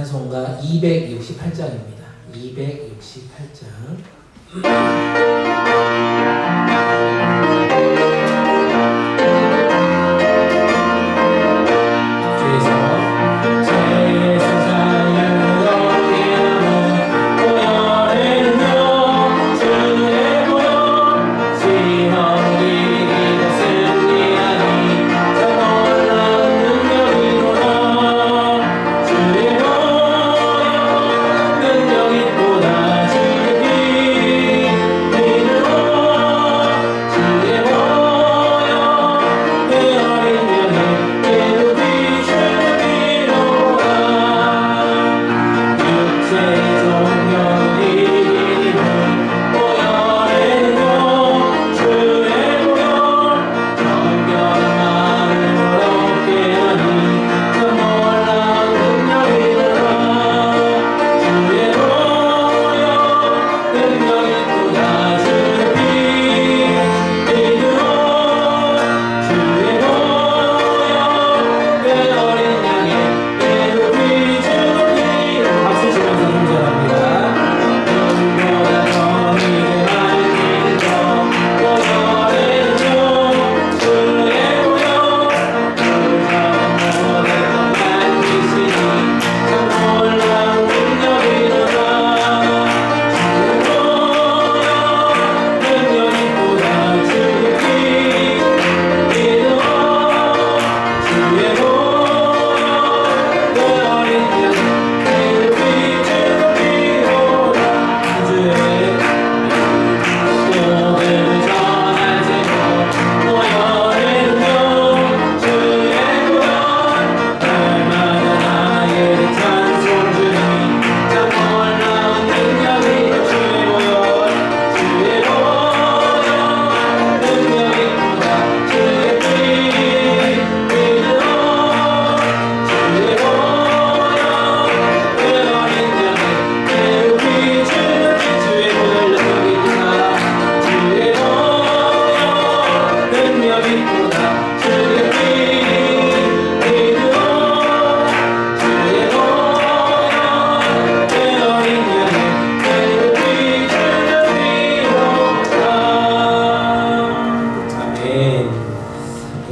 찬송가 268장입니다. 268장.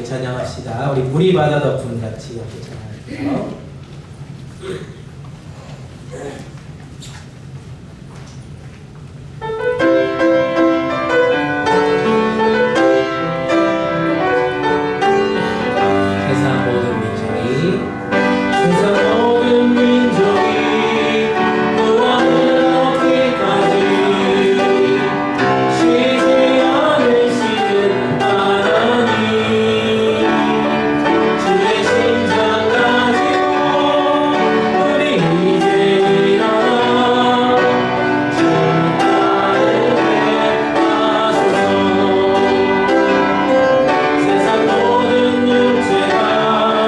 찬양합시다. 우리 물이 바다 덮은 같이 이렇게 찬양할게요. 세상 모든 육체가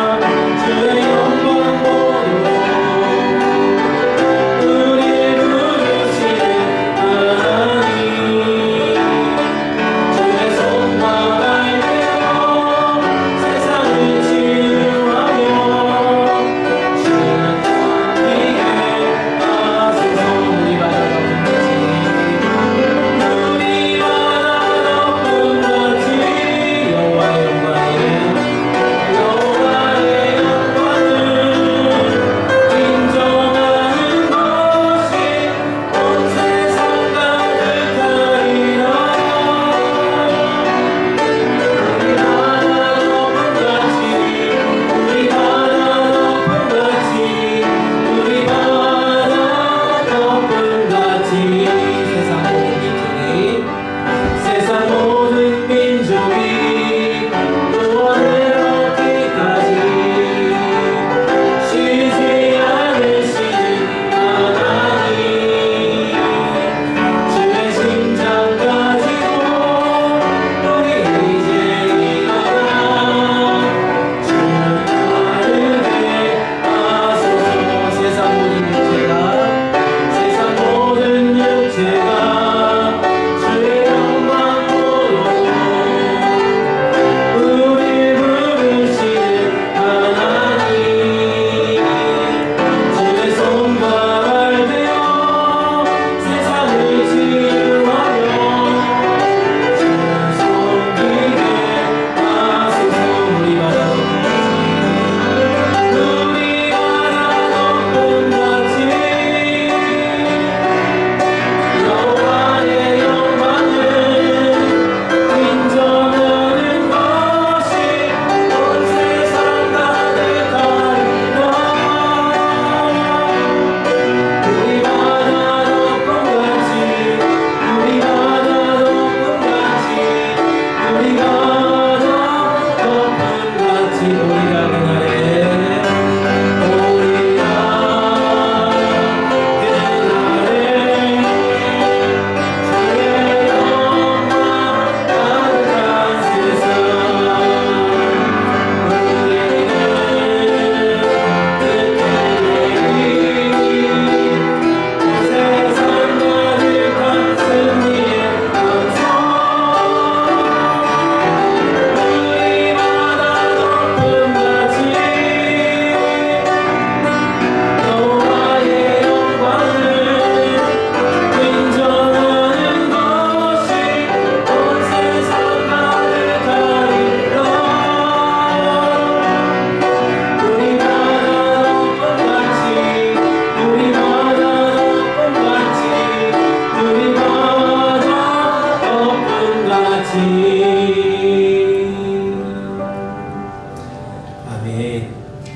아멘.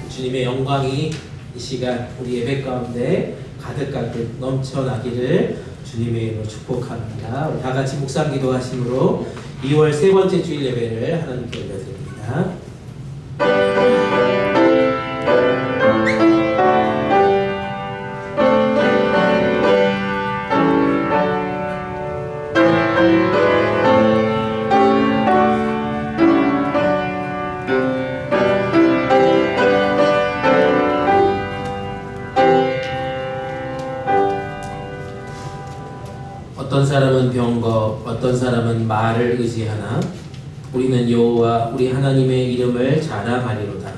주님의 영광이 이 시간 우리 예배 가운데 가득가득 넘쳐나기를 주님의 이름으로 축복합니다. 우리 다 같이 묵상 기도하심으로 2월 세 번째 주일 예배를 하나님께 올려드립니다. 어떤 사람은 병거, 어떤 사람은 말을 의지하나 우리는 여호와 우리 하나님의 이름을 자랑하리로다.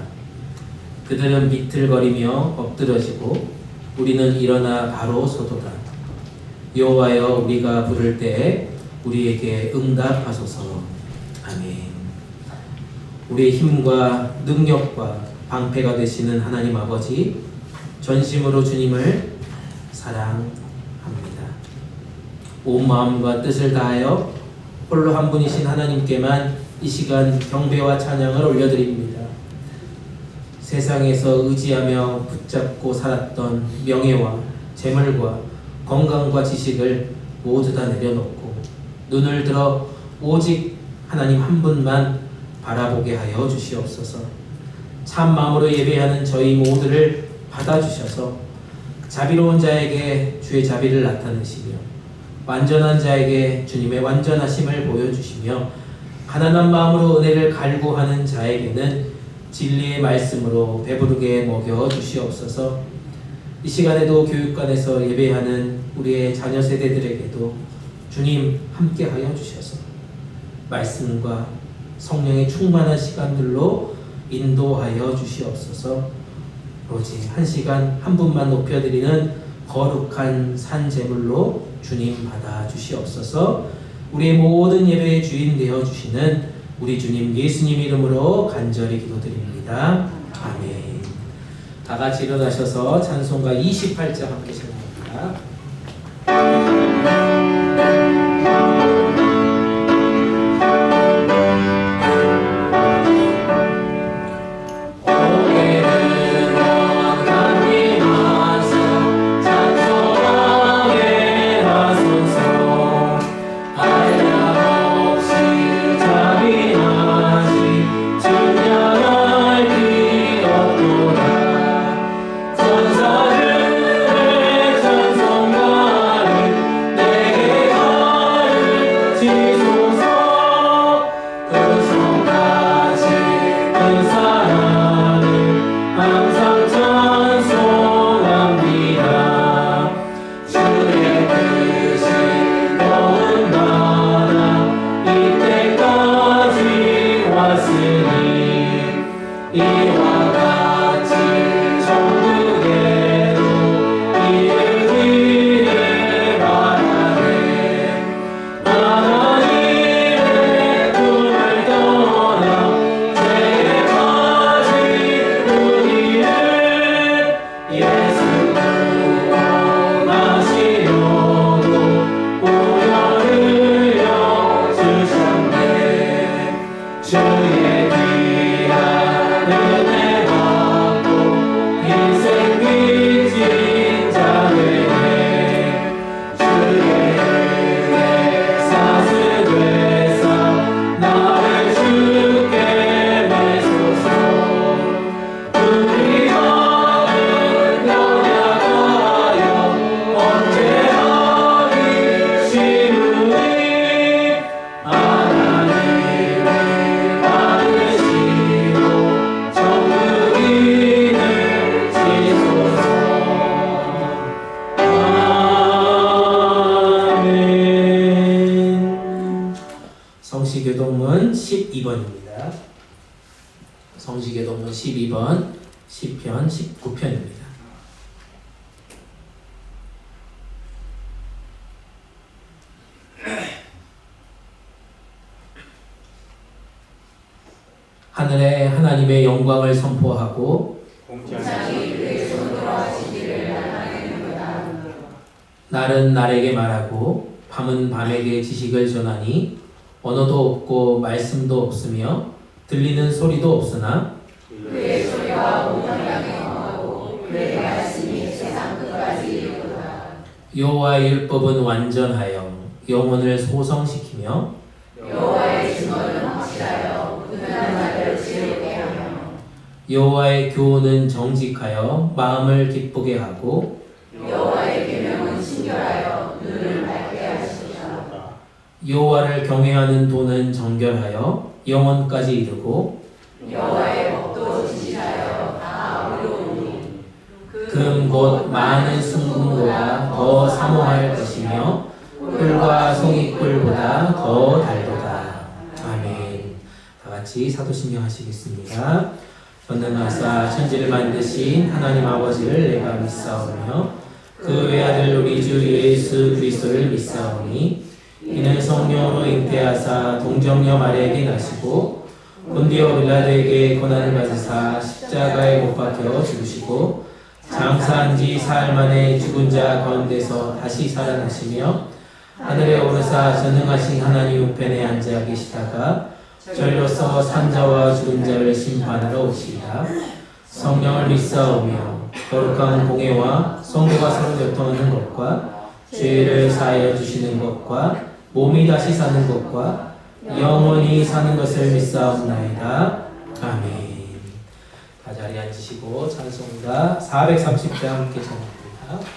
그들은 비틀거리며 엎드러지고 우리는 일어나 바로 서도다. 여호와여, 우리가 부를 때에 우리에게 응답하소서. 아멘. 우리의 힘과 능력과 방패가 되시는 하나님 아버지, 전심으로 주님을 사랑합니다. 온 마음과 뜻을 다하여 홀로 한 분이신 하나님께만 이 시간 경배와 찬양을 올려드립니다. 세상에서 의지하며 붙잡고 살았던 명예와 재물과 건강과 지식을 모두 다 내려놓고 눈을 들어 오직 하나님 한 분만 바라보게 하여 주시옵소서. 참 마음으로 예배하는 저희 모두를 받아주셔서 자비로운 자에게 주의 자비를 나타내시며 완전한 자에게 주님의 완전하심을 보여주시며 가난한 마음으로 은혜를 갈구하는 자에게는 진리의 말씀으로 배부르게 먹여 주시옵소서. 이 시간에도 교육관에서 예배하는 우리의 자녀 세대들에게도 주님 함께하여 주셔서 말씀과 성령의 충만한 시간들로 인도하여 주시옵소서. 오직 한 시간 한 분만 높여드리는 거룩한 산 제물로 주님 받아 주시옵소서. 우리의 모든 예배의 주인 되어 주시는 우리 주님 예수님 이름으로 간절히 기도드립니다. 아멘. 다 같이 일어나셔서 찬송가 28장 함께 찬양합니다. 성시교동문 12번입니다. 성시교동문 12번, 시편 19편입니다. 하늘에 하나님의 영광을 선포하고 공창이 그의 손으로 하시기를 나타내는도다. 날은 날에게 말하고 밤은 밤에게 지식을 전하니 언어도 없고 말씀도 없으며 들리는 소리도 없으나 그의 여호와의 율법은 완전하여 영혼을 소성시키며 여호와의 교훈은 정직하여 마음을 기쁘게 하고 여호와를 경외하는 도는 정결하여 영혼까지 이르고 금 곧 많은 순금보다 더 사모할 것이며 꿀과 송이꿀보다 더 달도다. 아멘. 다같이 사도신경 하시겠습니다. 전능하사 천지를 만드신 하나님 아버지를 내가 믿사오며 그 외아들 우리 주 예수 그리스도를 믿사오니 이는 성령으로 잉태하사 동정녀 마리아에게 나시고 본디오 빌라도에게 고난을 받으사 십자가에 못 박혀 죽으시고 장사한 지 사흘 만에 죽은 자 가운데서 다시 살아나시며 하늘에 오르사 전능하신 하나님 우편에 앉아 계시다가 절로서 산자와 죽은 자를 심판하러 오시리라. 성령을 믿사오며 거룩한 공예와 성도가 서로 교통하는 것과 죄를 사하여 주시는 것과 몸이 다시 사는 것과 영원히 사는 것을 믿사옵나이다. 아멘. 다 자리에 앉으시고 찬송가 430장 함께 찬양합니다.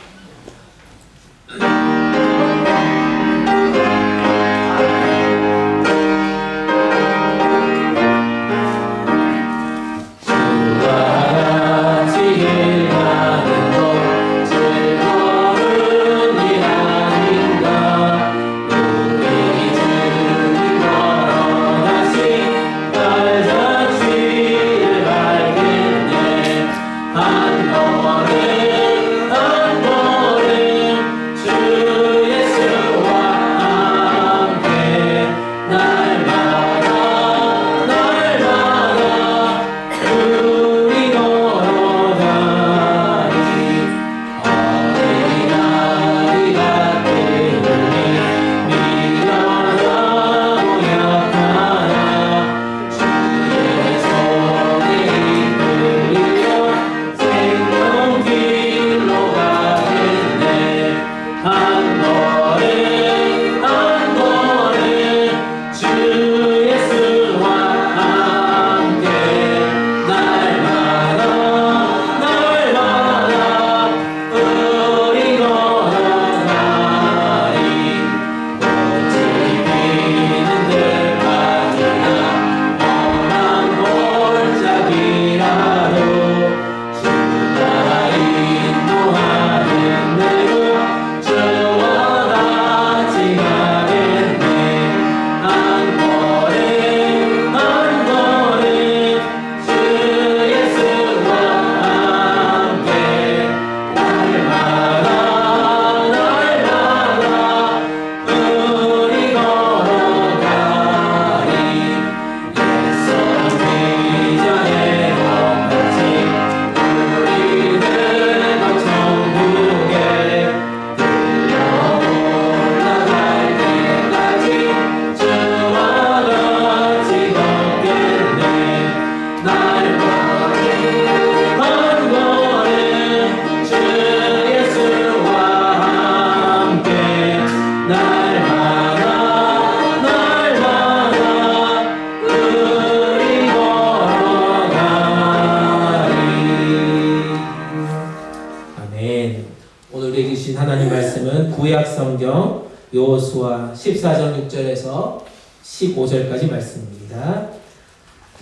구약성경 여호수아 14장 6절에서 15절까지 말씀입니다.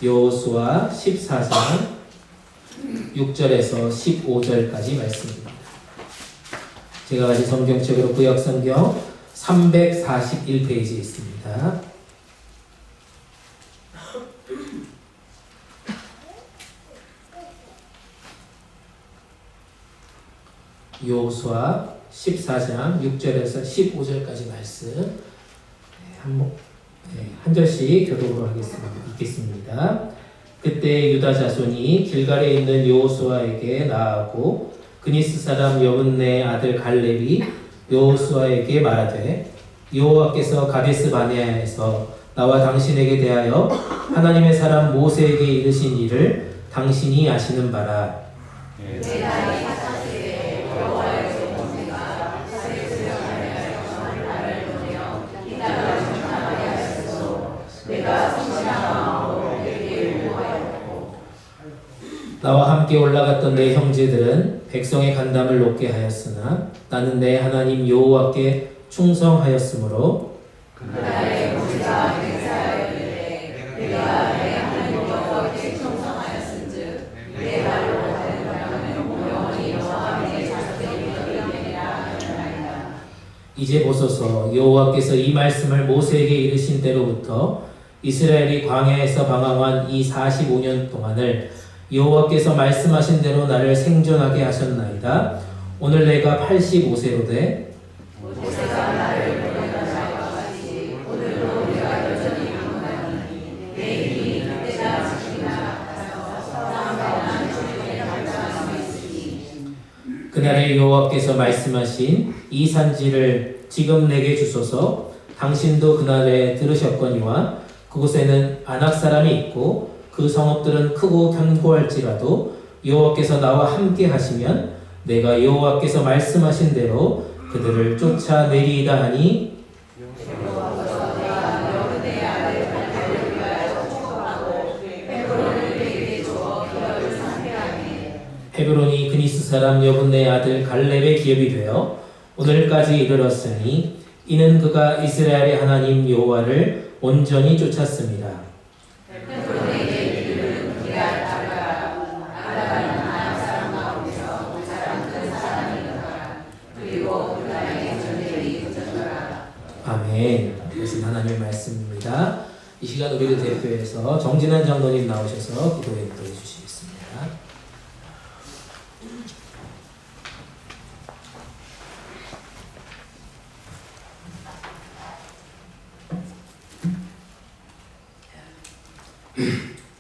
여호수아 14장 6절에서 15절까지 말씀입니다. 제가 가진 성경책으로 구약성경 341페이지에 있습니다. 여호수아 14장 6절에서 15절까지 말씀 한 절씩 교독으로 읽겠습니다. 그때 유다 자손이 길갈에 있는 여호수아에게 나아가고 그니스 사람 여분네 아들 갈렙이 여호수아에게 말하되 여호와께서 가데스 바네아에서 나와 당신에게 대하여 하나님의 사람 모세에게 이르신 일을 당신이 아시는 바라. 나와 함께 올라갔던 내 형제들은 백성의 간담을 높게 하였으나 나는 내 하나님 여호와께 충성하였으므로 이제 보소서 여호와께서 이 말씀을 모세에게 이르신 때로부터 이스라엘이 광야에서 방황한 이 45년 동안을 여호와께서 말씀하신 대로 나를 생존하게 하셨나이다. 오늘 내가 85세로 돼 그날에 여호와께서 말씀하신 이 산지를 지금 내게 주소서. 당신도 그날에 들으셨거니와 그곳에는 아낙 사람이 있고 그 성읍들은 크고 견고할지라도 여호와께서 나와 함께 하시면 내가 여호와께서 말씀하신 대로 그들을 쫓아내리이다 하니 헤브론이 그니스 사람 여분네 아들 갈렙의 기업이 되어 오늘까지 이르렀으니 이는 그가 이스라엘의 하나님 여호와를 온전히 쫓았습니다. 아멘. 그것은 하나님의 말씀입니다. 이 시간 우리를 대표해서 정진환 장로님 나오셔서 기도에 인도해 주시겠습니다.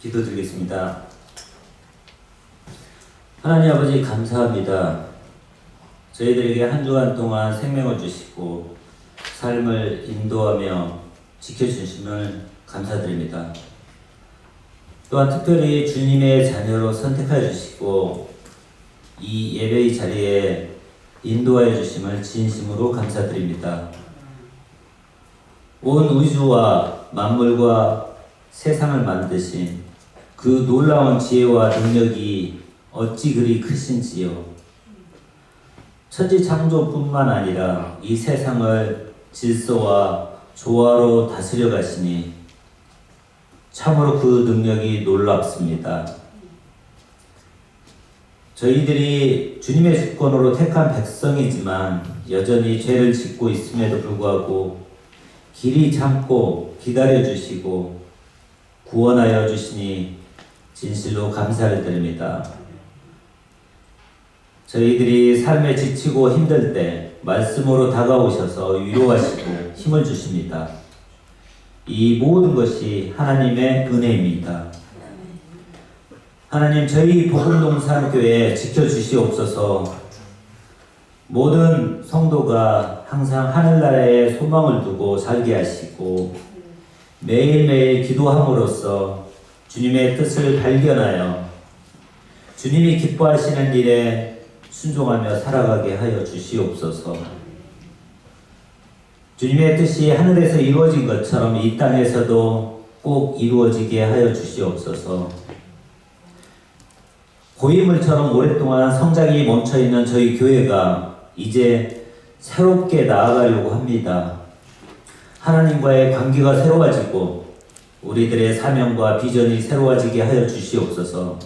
기도드리겠습니다. 하나님 아버지 감사합니다. 저희들에게 한 주간 동안 생명을 주시고 삶을 인도하며 지켜주심을 감사드립니다. 또한 특별히 주님의 자녀로 선택하여 주시고 이 예배의 자리에 인도하여 주심을 진심으로 감사드립니다. 온 우주와 만물과 세상을 만드신 그 놀라운 지혜와 능력이 어찌 그리 크신지요. 천지 창조뿐만 아니라 이 세상을 질서와 조화로 다스려 가시니 참으로 그 능력이 놀랍습니다. 저희들이 주님의 주권으로 택한 백성이지만 여전히 죄를 짓고 있음에도 불구하고 길이 참고 기다려 주시고 구원하여 주시니 진실로 감사를 드립니다. 저희들이 삶에 지치고 힘들 때 말씀으로 다가오셔서 위로하시고 힘을 주십니다. 이 모든 것이 하나님의 은혜입니다. 하나님, 저희 복음동산교회 지켜주시옵소서. 모든 성도가 항상 하늘나라에 소망을 두고 살게 하시고 매일매일 기도함으로써 주님의 뜻을 발견하여 주님이 기뻐하시는 일에 순종하며 살아가게 하여 주시옵소서. 주님의 뜻이 하늘에서 이루어진 것처럼 이 땅에서도 꼭 이루어지게 하여 주시옵소서. 고인물처럼 오랫동안 성장이 멈춰있는 저희 교회가 이제 새롭게 나아가려고 합니다. 하나님과의 관계가 새로워지고 우리들의 사명과 비전이 새로워지게 하여 주시옵소서.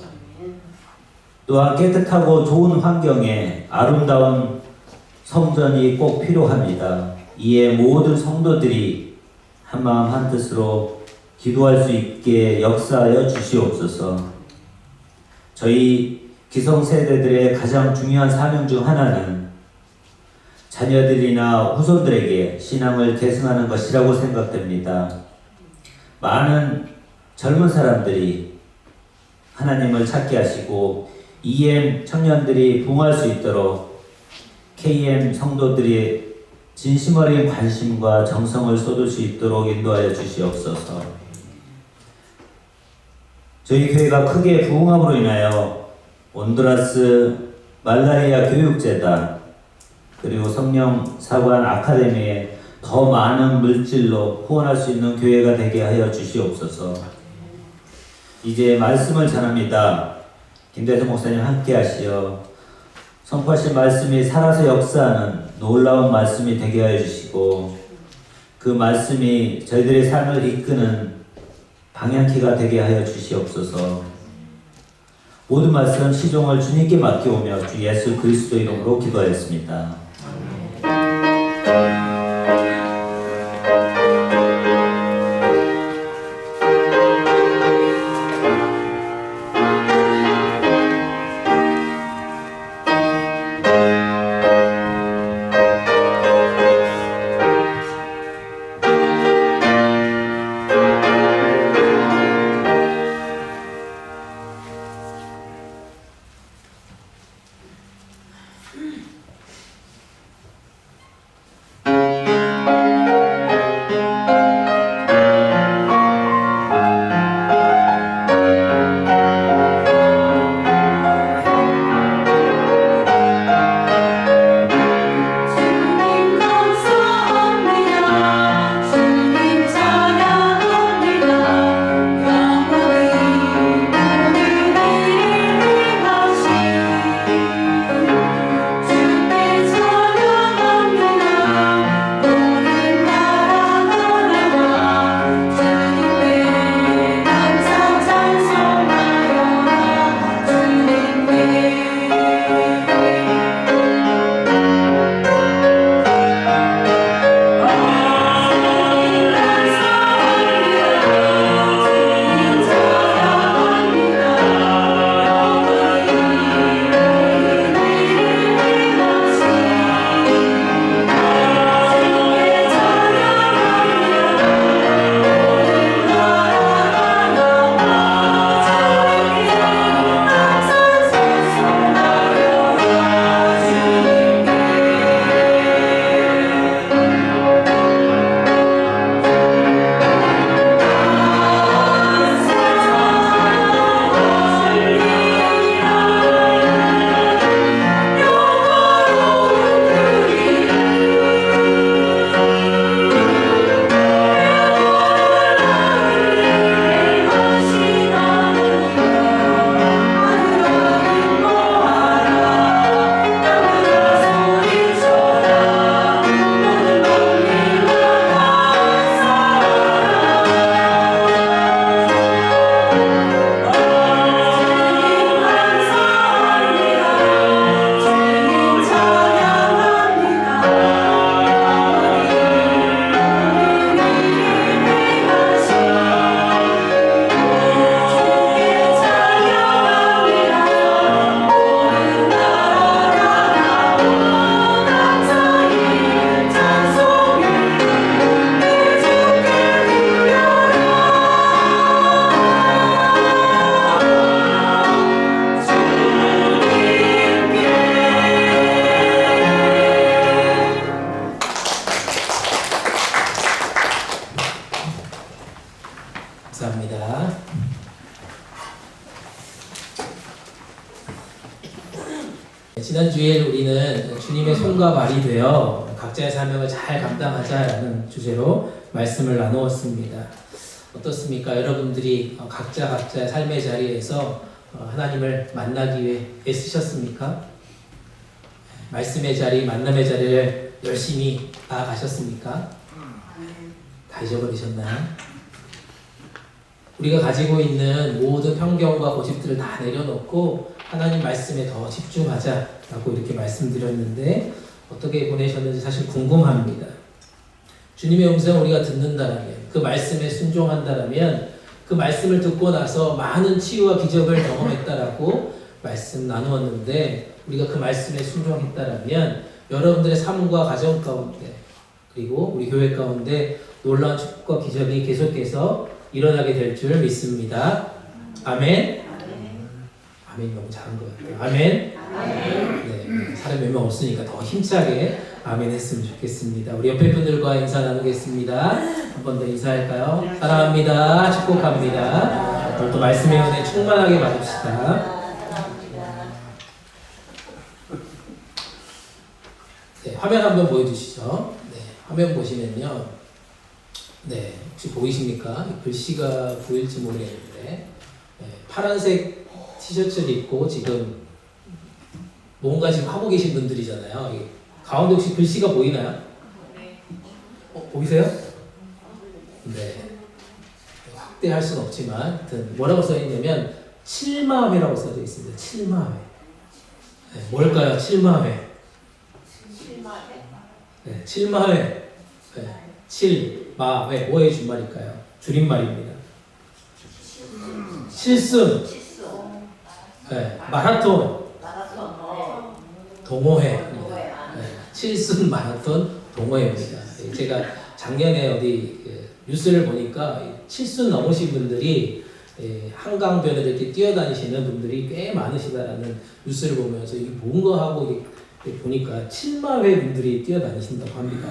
또한 깨끗하고 좋은 환경에 아름다운 성전이 꼭 필요합니다. 이에 모든 성도들이 한마음 한뜻으로 기도할 수 있게 역사하여 주시옵소서. 저희 기성세대들의 가장 중요한 사명 중 하나는 자녀들이나 후손들에게 신앙을 계승하는 것이라고 생각됩니다. 많은 젊은 사람들이 하나님을 찾게 하시고 EM 청년들이 부흥할 수 있도록 KM 성도들이 진심 어린 관심과 정성을 쏟을 수 있도록 인도하여 주시옵소서. 저희 교회가 크게 부흥함으로 인하여 온두라스 말라리아 교육재단 그리고 성령 사관 아카데미에 더 많은 물질로 후원할 수 있는 교회가 되게 하여 주시옵소서. 이제 말씀을 전합니다. 김대성 목사님 함께 하시어 선포하신 말씀이 살아서 역사하는 놀라운 말씀이 되게 하여 주시고 그 말씀이 저희들의 삶을 이끄는 방향키가 되게 하여 주시옵소서. 모든 말씀 시종을 주님께 맡겨오며 주 예수 그리스도 이름으로 기도하였습니다. 감사합니다. 지난 주일 우리는 주님의 손과 발이 되어 각자의 사명을 잘 감당하자라는 주제로 말씀을 나누었습니다. 어떻습니까? 여러분들이 각자의 삶의 자리에서 하나님을 만나기 위해 애쓰셨습니까? 말씀의 자리, 만남의 자리를 열심히 나아가셨습니까? 다 잊어버리셨나요? 우리가 가지고 있는 모든 편견과 고집들을 다 내려놓고 하나님 말씀에 더 집중하자라고 이렇게 말씀드렸는데 어떻게 보내셨는지 사실 궁금합니다. 주님의 음성을 우리가 듣는다라면, 그 말씀에 순종한다라면, 그 말씀을 듣고 나서 많은 치유와 기적을 경험했다라고 말씀 나누었는데, 우리가 그 말씀에 순종했다라면 여러분들의 삶과 가정 가운데 그리고 우리 교회 가운데 놀라운 축복과 기적이 계속해서 일어나게 될 줄 믿습니다. 아멘. 아멘 너무 잘한 것 같아요. 아멘. 네, 사람이 몇 명 없으니까 더 힘차게 아멘 했으면 좋겠습니다. 우리 옆에 분들과 인사 나누겠습니다. 한 번 더 인사할까요? 사랑합니다. 축복합니다. 오늘 또 말씀의 은혜 충만하게 받읍시다. 네, 화면 한번 보여주시죠. 네, 화면 보시면요. 네, 혹시 보이십니까? 글씨가 보일지 모르겠는데 네, 파란색 티셔츠를 입고 지금 뭔가 지금 하고 계신 분들이잖아요. 가운데 혹시 글씨가 보이나요? 보이세요? 네. 확대할 수는 없지만 하여튼 뭐라고 써있냐면 칠마회라고 써져 있습니다. 칠마회. 네, 뭘까요? 칠마회. 네, 칠마회. 네, 칠마회. 뭐의 준말일까요? 줄임말입니다. 칠순. 네, 마라톤. 동호회입니다. 네, 칠순 마라톤 동호회입니다. 제가 작년에 어디 뉴스를 보니까 칠순 넘으신 분들이 한강변을 이렇게 뛰어다니시는 분들이 꽤 많으시다라는 뉴스를 보면서 이게 뭔가 하고 보니까 칠마회 분들이 뛰어다니신다고 합니다.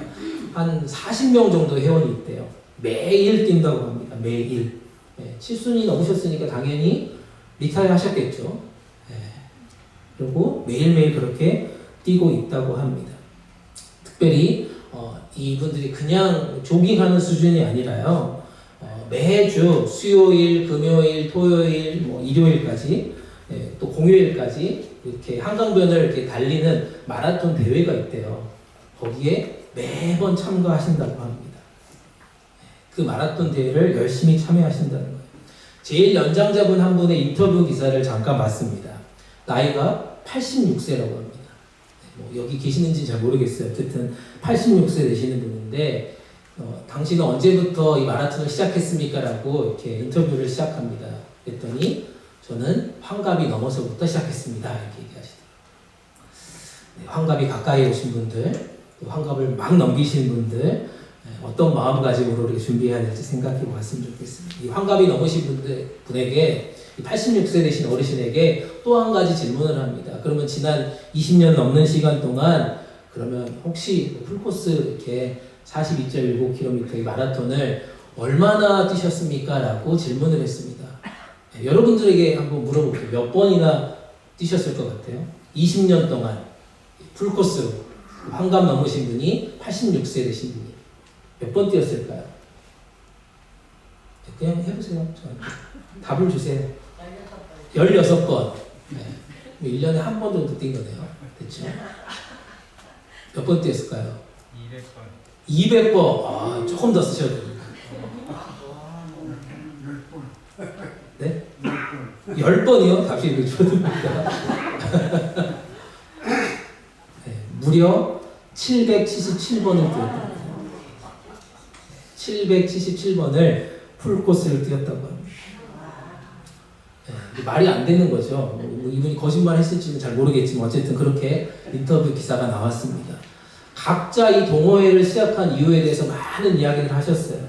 한 40명 정도 회원이 있대요. 매일 뛴다고 합니다. 매일. 칠순이 넘으셨으니까 당연히 리타이어 하셨겠죠. 그리고 매일매일 그렇게 뛰고 있다고 합니다. 특별히 이분들이 그냥 조깅하는 수준이 아니라요. 매주 수요일, 금요일, 토요일, 일요일까지 또 공휴일까지 이렇게 한강변을 이렇게 달리는 마라톤 대회가 있대요. 거기에 매번 참가하신다고 합니다. 그 마라톤 대회를 열심히 참여하신다는 거예요. 제일 연장자분 한 분의 인터뷰 기사를 잠깐 봤습니다. 나이가 86세라고 합니다. 여기 계시는지 잘 모르겠어요. 어쨌든 86세 되시는 분인데 당신은 언제부터 이 마라톤을 시작했습니까? 라고 이렇게 인터뷰를 시작합니다. 그랬더니 저는 환갑이 넘어서부터 시작했습니다. 이렇게 얘기하시더라고요. 네, 환갑이 가까이 오신 분들, 환갑을 막 넘기시는 분들 어떤 마음가짐으로 이렇게 준비해야 될지 생각해 보았으면 좋겠습니다. 이 환갑이 넘으신 분에게 86세 되신 어르신에게 또 한 가지 질문을 합니다. 그러면 지난 20년 넘는 시간 동안 그러면 혹시 풀코스 이렇게 42.19km의 마라톤을 얼마나 뛰셨습니까? 라고 질문을 했습니다. 네, 여러분들에게 한번 물어볼게요. 몇 번이나 뛰셨을 것 같아요? 20년 동안 풀코스로 환갑 넘으신 분이 86세 되신 분이 몇 번 뛰었을까요? 그냥 해보세요. 저한테. 답을 주세요. 16번. 네. 1년에 한 번 정도 뛴 거네요. 됐죠? 몇 번 뛰었을까요? 200번. 200번. 아, 조금 더 쓰셔야 됩니다. 네? 10번이요? 답이 이렇게 줄어듭니다. 네, 무려 777번을 뛰었다. 777번을 풀코스를 뛰었다고 합니다. 네, 말이 안 되는 거죠. 이분이 거짓말 했을지는 잘 모르겠지만 어쨌든 그렇게 인터뷰 기사가 나왔습니다. 각자 이 동호회를 시작한 이유에 대해서 많은 이야기를 하셨어요.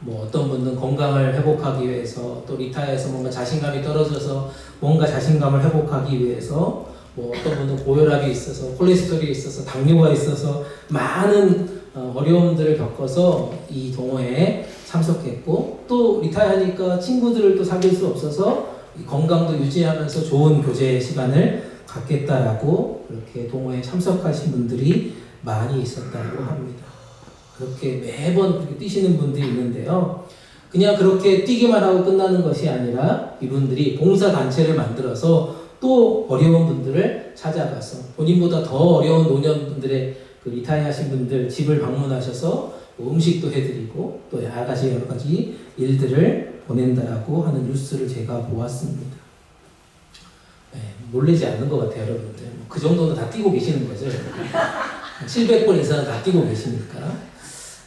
어떤 분은 건강을 회복하기 위해서, 또 리타이어에서 뭔가 자신감이 떨어져서 뭔가 자신감을 회복하기 위해서, 어떤 분은 고혈압이 있어서, 콜레스테롤이 있어서, 당뇨가 있어서 많은 어려움들을 겪어서 이 동호회에 참석했고, 또 리타이어하니까 친구들을 또 사귈 수 없어서 건강도 유지하면서 좋은 교제 시간을 갖겠다라고 그렇게 동호회에 참석하신 분들이 많이 있었다고 합니다. 그렇게 매번 그렇게 뛰시는 분들이 있는데요. 그냥 그렇게 뛰기만 하고 끝나는 것이 아니라 이분들이 봉사단체를 만들어서 또 어려운 분들을 찾아가서 본인보다 더 어려운 노년분들의 그 리타이어 하신 분들 집을 방문하셔서 음식도 해드리고 또 여러 가지 일들을 보낸다라고 하는 뉴스를 제가 보았습니다. 네, 놀라지 않는 것 같아요, 여러분들. 그 정도는 다 뛰고 계시는 거죠. 700번 이상은 다 뛰고 계시니까.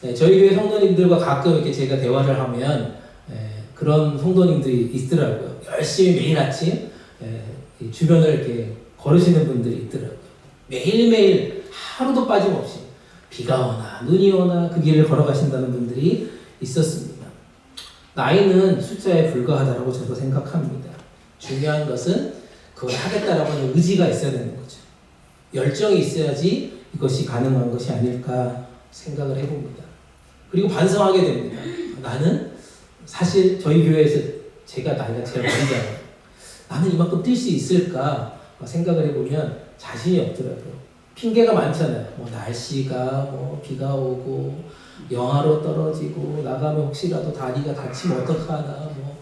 네, 저희 교회 성도님들과 가끔 이렇게 제가 대화를 하면 그런 성도님들이 있더라고요. 열심히 매일 아침 주변을 이렇게 걸으시는 분들이 있더라고요. 매일매일 하루도 빠짐없이 비가 오나 눈이 오나 그 길을 걸어가신다는 분들이 있었습니다. 나이는 숫자에 불과하다고 저도 생각합니다. 중요한 것은 그걸 하겠다라고 하는 의지가 있어야 되는 거죠. 열정이 있어야지 이것이 가능한 것이 아닐까 생각을 해봅니다. 그리고 반성하게 됩니다. 나는 사실 저희 교회에서 제가 나이가 제일 어리잖아요. 나는 이만큼 뛸 수 있을까 생각을 해보면 자신이 없더라고요. 핑계가 많잖아요. 뭐 날씨가 뭐 비가 오고 영하로 떨어지고 나가면 혹시라도 다리가 다치면 어떡하나 뭐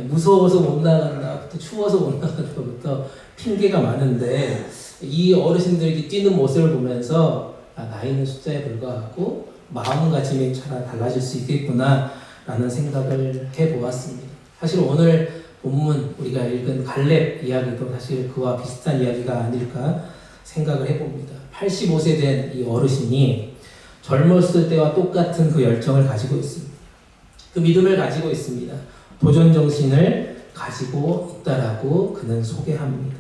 무서워서 못 나간다, 또 추워서 못 나간다부터 핑계가 많은데 이 어르신들이 뛰는 모습을 보면서 나이는 숫자에 불과하고 마음가짐이 잘 달라질 수 있겠구나 라는 생각을 해보았습니다. 사실 오늘 본문 우리가 읽은 갈렙 이야기도 사실 그와 비슷한 이야기가 아닐까 생각을 해봅니다. 85세 된 이 어르신이 젊었을 때와 똑같은 그 열정을 가지고 있습니다. 그 믿음을 가지고 있습니다. 도전 정신을 가지고 있다라고 그는 소개합니다.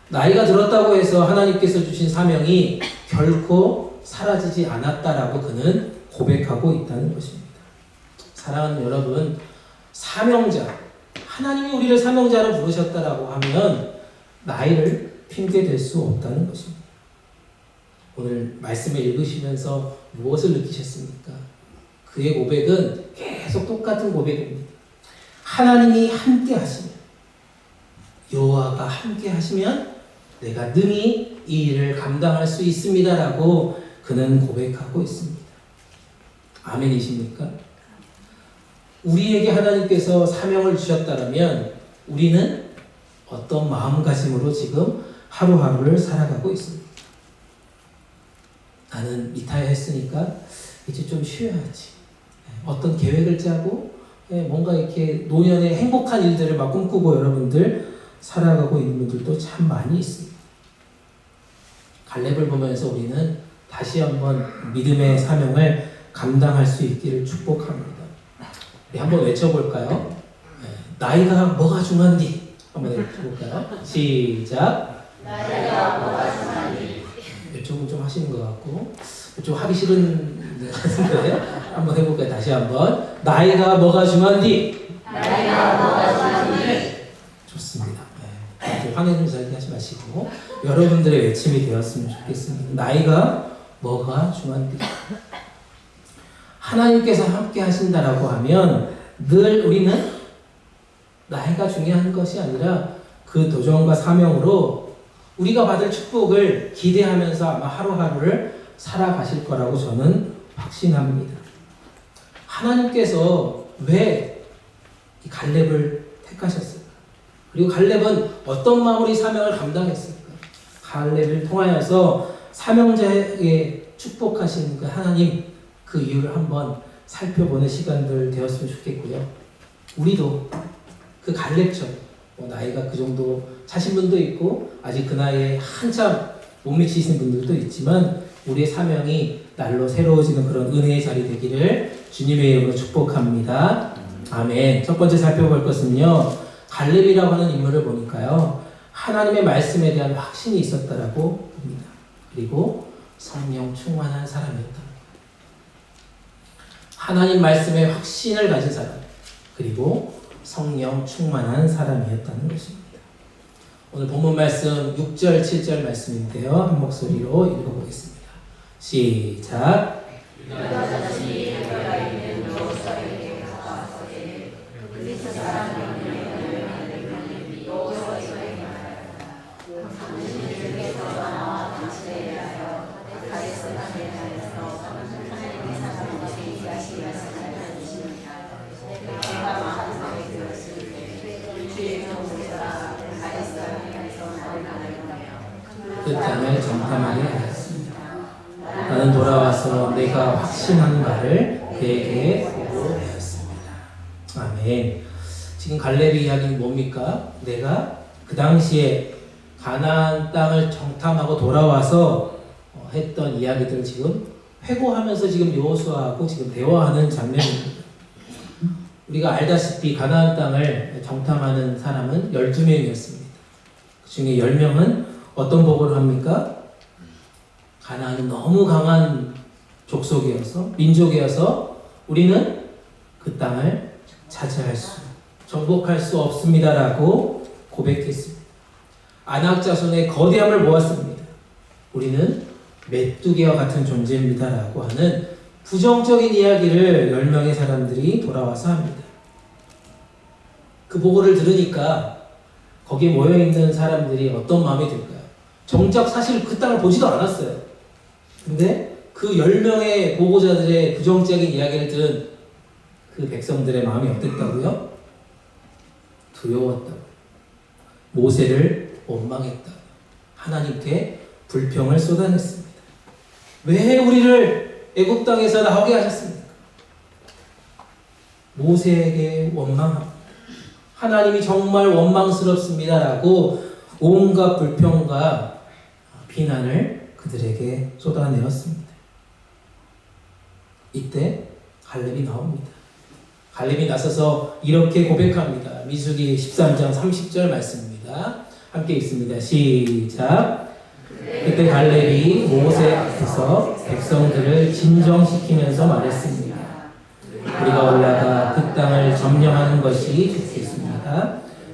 나이가 들었다고 해서 하나님께서 주신 사명이 결코 사라지지 않았다라고 그는 고백하고 있다는 것입니다. 사랑하는 여러분, 사명자, 하나님이 우리를 사명자로 부르셨다라고 하면 나이를 핑계댈 수 없다는 것입니다. 오늘 말씀을 읽으시면서 무엇을 느끼셨습니까? 그의 고백은 계속 똑같은 고백입니다. 하나님이 함께 하시면, 여호와가 함께 하시면 내가 능히 이 일을 감당할 수 있습니다라고 그는 고백하고 있습니다. 아멘이십니까? 우리에게 하나님께서 사명을 주셨다면 우리는 어떤 마음가짐으로 지금 하루하루를 살아가고 있습니다. 나는 리타이어 했으니까 이제 좀 쉬어야지. 어떤 계획을 짜고 뭔가 이렇게 노년에 행복한 일들을 막 꿈꾸고 여러분들 살아가고 있는 분들도 참 많이 있습니다. 갈렙을 보면서 우리는 다시 한번 믿음의 사명을 감당할 수 있기를 축복합니다. 우리 한번 외쳐볼까요? 나이가 뭐가 중요한디? 한번 해볼까요? 시작. 나이가 뭐가 중요한디? 이쪽은 좀 하시는 것 같고 이쪽 하기 싫은 것 같은데 한번 해볼까요? 다시 한번. 나이가 뭐가 중요한디? 나이가 뭐가 중요한디? 좋습니다. 화내는 자리 하지 마시고 여러분들의 외침이 되었으면 좋겠습니다. 나이가 뭐가 중요한디? 하나님께서 함께 하신다라고 하면 늘 우리는 나이가 중요한 것이 아니라 그 도전과 사명으로 우리가 받을 축복을 기대하면서 아마 하루하루를 살아가실 거라고 저는 확신합니다. 하나님께서 왜 이 갈렙을 택하셨을까? 그리고 갈렙은 어떤 마음으로 이 사명을 감당했을까? 갈렙을 통하여서 사명자에게 축복하신 그 하나님, 그 이유를 한번 살펴보는 시간들 되었으면 좋겠고요. 우리도 그 갈렙처럼 나이가 그 정도 차신 분도 있고 아직 그 나이에 한참 못 미치신 분들도 있지만 우리의 사명이 날로 새로워지는 그런 은혜의 자리 되기를 주님의 이름으로 축복합니다. 아멘. 첫 번째 살펴볼 것은요, 갈렙이라고 하는 인물을 보니까요, 하나님의 말씀에 대한 확신이 있었다라고 봅니다. 그리고 성령 충만한 사람이었다. 하나님 말씀에 확신을 가진 사람, 그리고 성령 충만한 사람이었다는 것입니다. 오늘 본문 말씀 6절, 7절 말씀인데요. 한 목소리로 읽어보겠습니다. 시작. 그 땅을 정탐하게 하였습니다. 나는 돌아와서 내가 확신한 바를 그에게 보고하였습니다. 아멘. 지금 갈렙의 이야기는 뭡니까? 내가 그 당시에 가나안 땅을 정탐하고 돌아와서 했던 이야기들을 지금 회고하면서 지금 여호수아하고 지금 대화하는 장면입니다. 우리가 알다시피 가나안 땅을 정탐하는 사람은 12명이었습니다. 그 중에 10명은 어떤 보고를 합니까? 가나안은 너무 강한 족속이어서, 민족이어서 우리는 그 땅을 차지할 수, 정복할 수 없습니다라고 고백했습니다. 아낙 자손의 거대함을 보았습니다. 우리는 메뚜기와 같은 존재입니다라고 하는 부정적인 이야기를 10명의 사람들이 돌아와서 합니다. 그 보고를 들으니까 거기에 모여있는 사람들이 어떤 마음이 들까요? 정작 사실 그 땅을 보지도 않았어요. 근데 그 10명의 보고자들의 부정적인 이야기를 들은 그 백성들의 마음이 어땠다고요? 두려웠다고. 모세를 원망했다고. 하나님께 불평을 쏟아냈습니다. 왜 우리를 애굽 땅에서 나오게 하셨습니까? 모세에게 원망합니다. 하나님이 정말 원망스럽습니다라고 온갖 불평과 비난을 그들에게 쏟아내었습니다. 이때 갈렙이 나옵니다. 갈렙이 나서서 이렇게 고백합니다. 민수기 13장 30절 말씀입니다. 함께 읽습니다. 시작. 그때 갈렙이 모세 앞에서 백성들을 진정시키면서 말했습니다. 우리가 올라가 그 땅을 점령하는 것이 좋겠습니다.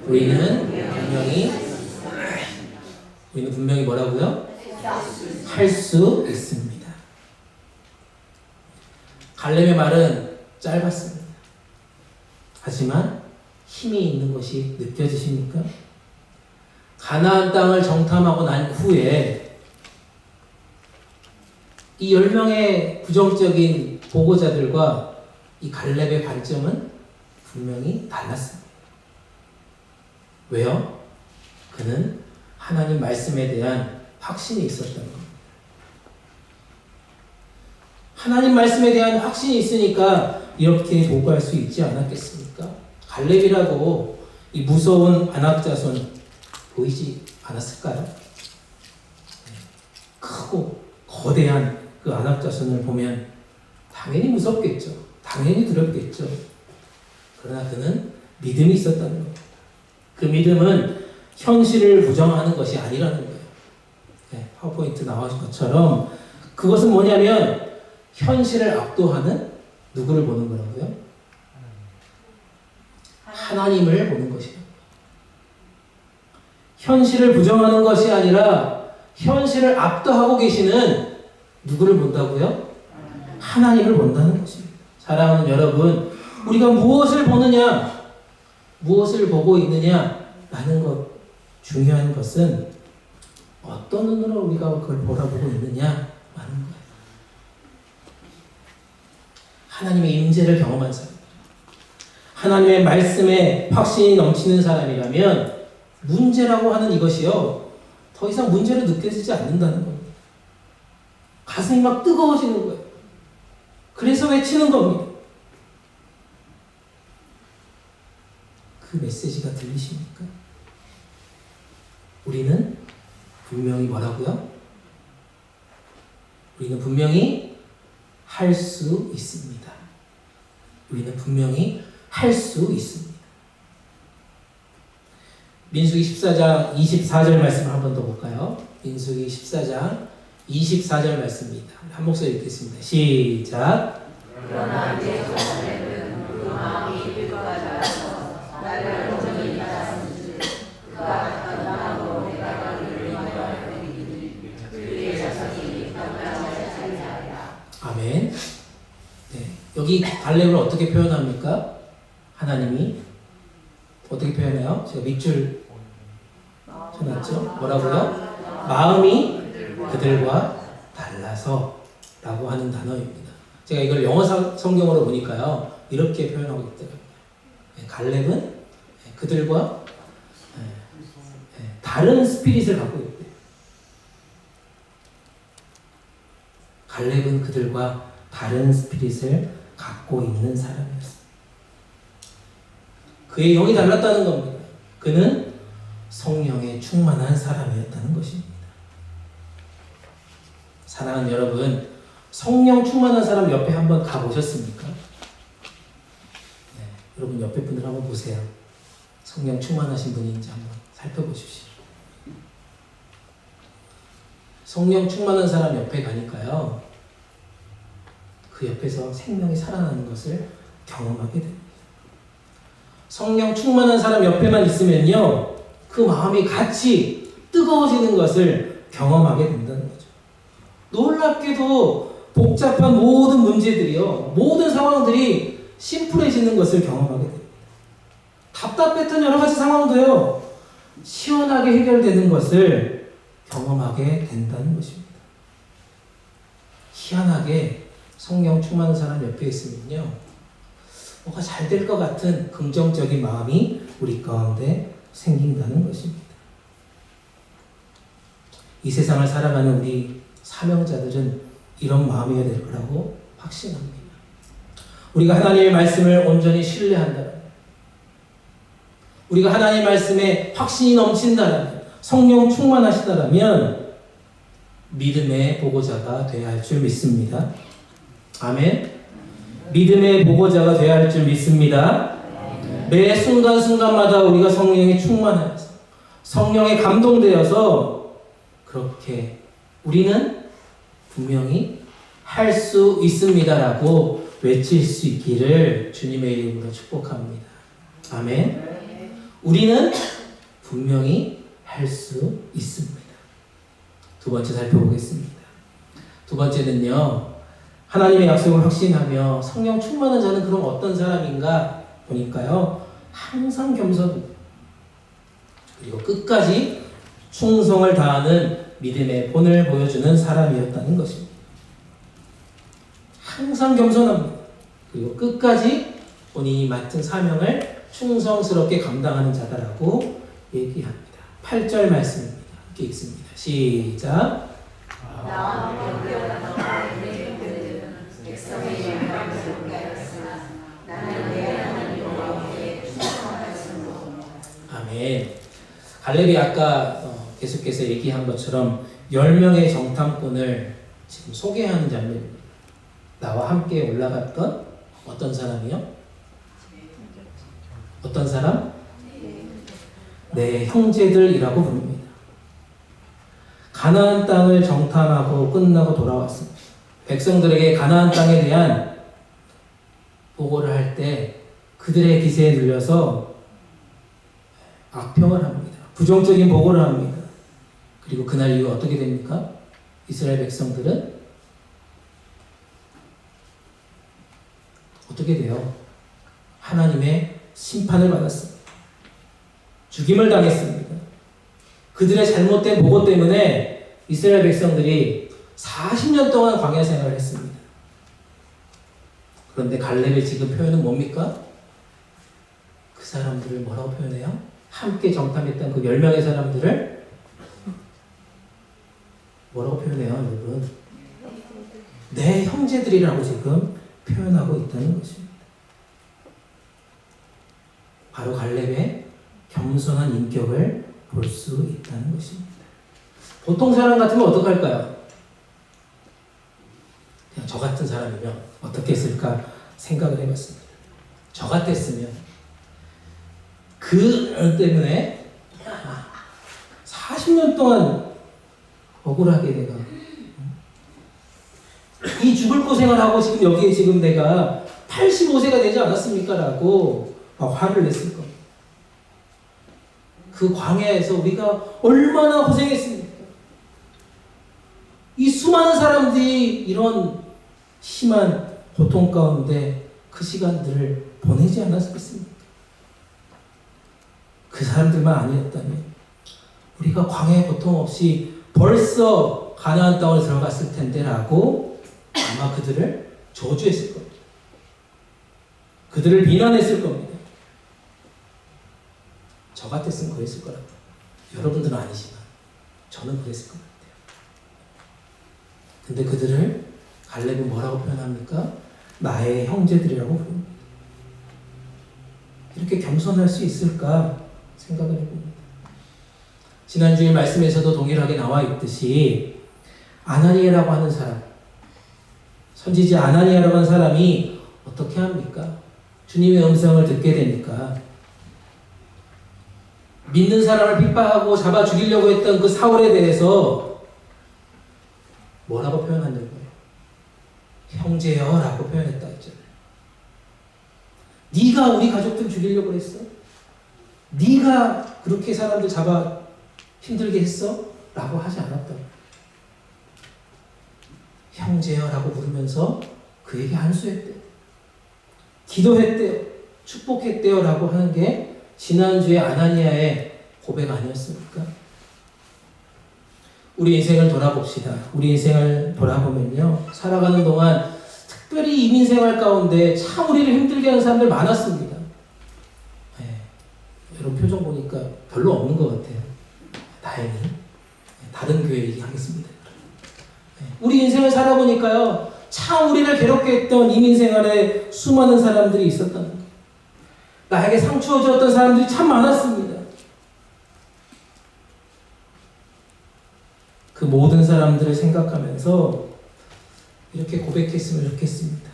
우리는 분명히 뭐라고요? 할 수 있습니다. 갈렙의 말은 짧았습니다. 하지만 힘이 있는 것이 느껴지십니까? 가나안 땅을 정탐하고 난 후에 이 10명의 부정적인 보고자들과 이 갈렙의 관점은 분명히 달랐습니다. 왜요? 그는 하나님 말씀에 대한 확신이 있었다는 겁니다. 하나님 말씀에 대한 확신이 있으니까 이렇게 보고할 수 있지 않았겠습니까? 갈렙이라고 이 무서운 안악자손 보이지 않았을까요? 크고 거대한 그 안악자손을 보면 당연히 무섭겠죠. 당연히 두렵겠죠. 그러나 그는 믿음이 있었다는 겁니다. 그 믿음은 현실을 부정하는 것이 아니라는 거예요. 네, 파워포인트 나오신 것처럼 그것은 뭐냐면 현실을 압도하는 누구를 보는 거라고요? 하나님을 보는 것이에요. 현실을 부정하는 것이 아니라 현실을 압도하고 계시는 누구를 본다고요? 하나님을 본다는 것입니다. 사랑하는 여러분, 우리가 무엇을 보느냐, 무엇을 보고 있느냐라는 것, 중요한 것은 어떤 눈으로 우리가 그걸 바라보고 있느냐라는 거예요. 하나님의 임재를 경험한 사람, 하나님의 말씀에 확신이 넘치는 사람이라면 문제라고 하는 이것이요, 더 이상 문제로 느껴지지 않는다는 겁니다. 가슴이 막 뜨거워지는 거예요. 그래서 외치는 겁니다. 그 메시지가 들리십니까? 우리는 분명히 뭐라고요? 우리는 분명히 할 수 있습니다. 우리는 분명히 할 수 있습니다. 민수기 14장 24절 말씀을 한 번 더 볼까요? 민수기 14장 24절 말씀입니다. 한 목소리 읽겠습니다. 시작. 그러나 이제 갈렙은 그 마음이 일과 자라서 나를 온전히 따랐은지 그가 건강으로 내가 그를 인도할 것이니 그의 자손이 건강을 살리하리라. 아멘. 네, 여기 갈렙을 어떻게 표현합니까? 하나님이 어떻게 표현해요? 제가 밑줄 쳐놨죠? 뭐라고요? 마음이 그들과 달라서 라고 하는 단어입니다. 제가 이걸 영어 성경으로 보니까요, 이렇게 표현하고 있더라고요. 갈렙은 그들과 다른 스피릿을 갖고 있대요. 갈렙은 그들과 다른 스피릿을 갖고 있는 사람이었습니다. 그의 영이 달랐다는 겁니다. 그는 성령에 충만한 사람이었다는 것입니다. 사랑하는 여러분, 성령 충만한 사람 옆에 한번 가보셨습니까? 네, 여러분 옆에 분들 한번 보세요. 성령 충만하신 분인지 한번 살펴보십시오. 성령 충만한 사람 옆에 가니까요, 그 옆에서 생명이 살아나는 것을 경험하게 됩니다. 성령 충만한 사람 옆에만 있으면요, 그 마음이 같이 뜨거워지는 것을 경험하게 된다는 거죠. 놀랍게도 복잡한 모든 문제들이요, 모든 상황들이 심플해지는 것을 경험하게 됩니다. 답답했던 여러 가지 상황도요, 시원하게 해결되는 것을 경험하게 된다는 것입니다. 희한하게 성령 충만한 사람 옆에 있으면요, 뭐가 잘 될 것 같은 긍정적인 마음이 우리 가운데 생긴다는 것입니다. 이 세상을 살아가는 우리 사명자들은 이런 마음이어야 될 거라고 확신합니다. 우리가 하나님의 말씀을 온전히 신뢰한다면, 우리가 하나님의 말씀에 확신이 넘친다면, 성령 충만하시다면 믿음의 보고자가 되어야 할 줄 믿습니다. 아멘. 믿음의 보고자가 되어야 할 줄 믿습니다. 매 순간순간마다 우리가 성령에 충만하여서, 성령에 감동되어서 그렇게 우리는 분명히 할 수 있습니다라고 외칠 수 있기를 주님의 이름으로 축복합니다. 아멘. 우리는 분명히 할 수 있습니다. 두 번째 살펴보겠습니다. 두 번째는요, 하나님의 약속을 확신하며 성령 충만한 자는 그럼 어떤 사람인가 보니까요, 항상 겸손, 그리고 끝까지 충성을 다하는 믿음의 본을 보여주는 사람이었다는 것입니다. 항상 겸손합니다. 그리고 끝까지 본인이 맡은 사명을 충성스럽게 감당하는 자다라고 얘기합니다. 8절 말씀입니다. 함께 읽습니다. 시작. 나와 병들어가는 그들은 백성의 영광을 보게 하였으나 나는 내 하나님 여호와께 충성하였으므로. 아멘. 갈렙이 아까 계속해서 얘기한 것처럼 10명의 정탐꾼을 지금 소개하는 장면입니다. 나와 함께 올라갔던 어떤 사람이요? 어떤 사람? 네, 형제들이라고 부릅니다. 가나안 땅을 정탐하고 끝나고 돌아왔습니다. 백성들에게 가나안 땅에 대한 보고를 할 때 그들의 기세에 눌려서 악평을 합니다. 부정적인 보고를 합니다. 그리고 그날 이후 어떻게 됩니까? 이스라엘 백성들은 어떻게 돼요? 하나님의 심판을 받았습니다. 죽임을 당했습니다. 그들의 잘못된 보고 때문에 이스라엘 백성들이 40년 동안 광야 생활을 했습니다. 그런데 갈렙의 지금 표현은 뭡니까? 그 사람들을 뭐라고 표현해요? 함께 정탐했던 그 10명의 사람들을 뭐라고 표현해요, 여러분? 내 형제들이라고 지금 표현하고 있다는 것입니다. 바로 갈렙의 겸손한 인격을 볼 수 있다는 것입니다. 보통 사람 같으면 어떡할까요? 그냥 저 같은 사람이면 어떻게 했을까 생각을 해봤습니다. 저 같았으면 그 때문에 40년 동안 억울하게 내가 이 죽을 고생을 하고 지금 여기에 지금 내가 85세가 되지 않았습니까? 라고 막 화를 냈을 겁니다. 그 광야에서 우리가 얼마나 고생했습니까? 이 수많은 사람들이 이런 심한 고통 가운데 그 시간들을 보내지 않았겠습니까? 그 사람들만 아니었다면 우리가 광야의 고통 없이 벌써 가나안 땅을 들어갔을 텐데 라고 아마 그들을 저주했을 겁니다. 그들을 비난했을 겁니다. 저 같았으면 그랬을 거라고. 여러분들은 아니지만 저는 그랬을 것 같아요. 근데 그들을 갈렙은 뭐라고 표현합니까? 나의 형제들이라고 부릅니다. 이렇게 겸손할 수 있을까 생각을 해봅니다. 지난주에 말씀에서도 동일하게 나와 있듯이 아나니아라고 하는 사람, 선지자 아나니아라고 하는 사람이 어떻게 합니까? 주님의 음성을 듣게 되니까 믿는 사람을 핍박하고 잡아 죽이려고 했던 그 사울에 대해서 뭐라고 표현하는 거예요? 형제여라고 표현했다 했잖아요. 네가 우리 가족들 죽이려고 했어? 네가 그렇게 사람들 잡아 힘들게 했어? 라고 하지 않았다고. 형제여라고 부르면서 그에게 안수했대요. 기도했대요. 축복했대요. 라고 하는 게 지난주에 아나니아의 고백 아니었습니까? 우리 인생을 돌아봅시다. 우리 인생을 돌아보면요, 살아가는 동안 특별히 이민 생활 가운데 참 우리를 힘들게 하는 사람들 많았습니다. 여러분 표정 보니까 별로 없는 것 같아요. 다행히. 다른 교회 얘기하겠습니다. 우리 인생을 살아보니까요, 참 우리를 괴롭게 했던 이민 생활에 수많은 사람들이 있었다는 거예요. 나에게 상처 주었던 사람들이 참 많았습니다. 그 모든 사람들을 생각하면서 이렇게 고백했으면 좋겠습니다.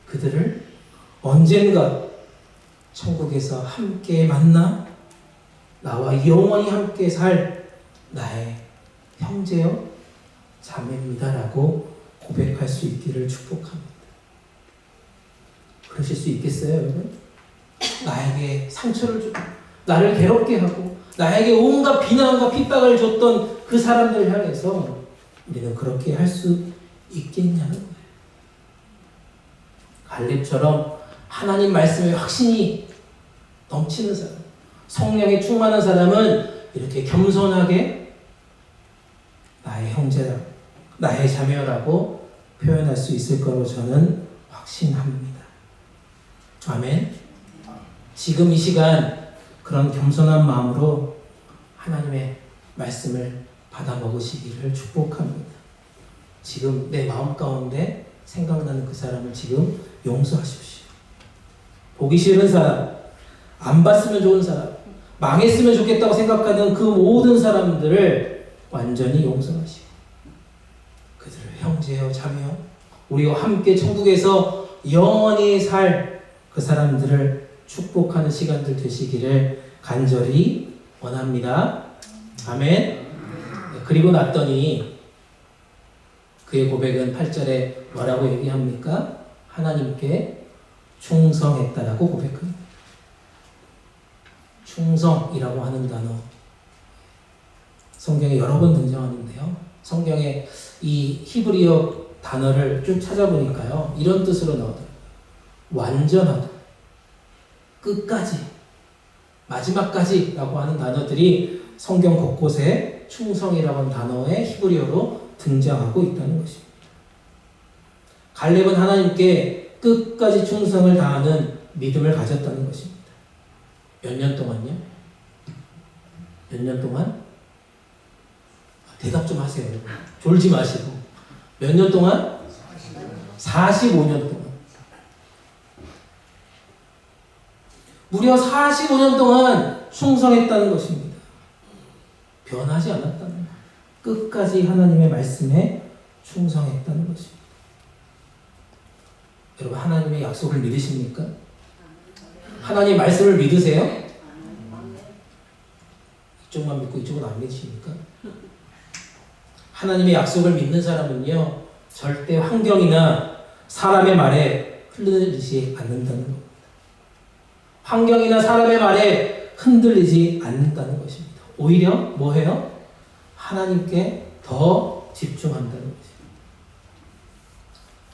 그들을 언젠가 천국에서 함께 만나 나와 영원히 함께 살 나의 형제여 자매입니다라고 고백할 수 있기를 축복합니다. 그러실 수 있겠어요, 여러분? 나에게 상처를 주고 나를 괴롭게 하고 나에게 온갖 비난과 핍박을 줬던 그 사람들을 향해서 우리는 그렇게 할 수 있겠냐는 거예요. 갈렙처럼 하나님 말씀에 확신이 넘치는 사람, 성령에 충만한 사람은 이렇게 겸손하게 나의 형제라, 나의 자매라고 표현할 수 있을 거로 저는 확신합니다. 아멘. 지금 이 시간 그런 겸손한 마음으로 하나님의 말씀을 받아 먹으시기를 축복합니다. 지금 내 마음 가운데 생각나는 그 사람을 지금 용서하십시오. 보기 싫은 사람, 안 봤으면 좋은 사람, 망했으면 좋겠다고 생각하는 그 모든 사람들을 완전히 용서하시고 그들을 형제여 자매여 우리와 함께 천국에서 영원히 살 그 사람들을 축복하는 시간들 되시기를 간절히 원합니다. 아멘. 그리고 났더니 그의 고백은 8절에 뭐라고 얘기합니까? 하나님께 충성했다라고 고백합니다. 충성이라고 하는 단어 성경에 여러 번 등장하는데요. 성경에 이 히브리어 단어를 쭉 찾아보니까요, 이런 뜻으로 나오더라고요. 완전하다, 끝까지, 마지막까지 라고 하는 단어들이 성경 곳곳에 충성이라고 하는 단어의 히브리어로 등장하고 있다는 것입니다. 갈렙은 하나님께 끝까지 충성을 다하는 믿음을 가졌다는 것입니다. 몇 년 동안요? 몇 년 동안? 대답 좀 하세요. 졸지 마시고. 몇 년 동안? 45년 동안. 무려 45년 동안 충성했다는 것입니다. 변하지 않았다는 거예요. 끝까지 하나님의 말씀에 충성했다는 것입니다. 여러분, 하나님의 약속을 믿으십니까? 하나님 말씀을 믿으세요? 이쪽만 믿고 이쪽은 안 믿으십니까? 하나님의 약속을 믿는 사람은요, 절대 환경이나 사람의 말에 흔들리지 않는다는 겁니다. 환경이나 사람의 말에 흔들리지 않는다는 것입니다. 오히려 뭐해요? 하나님께 더 집중한다는 것입니다.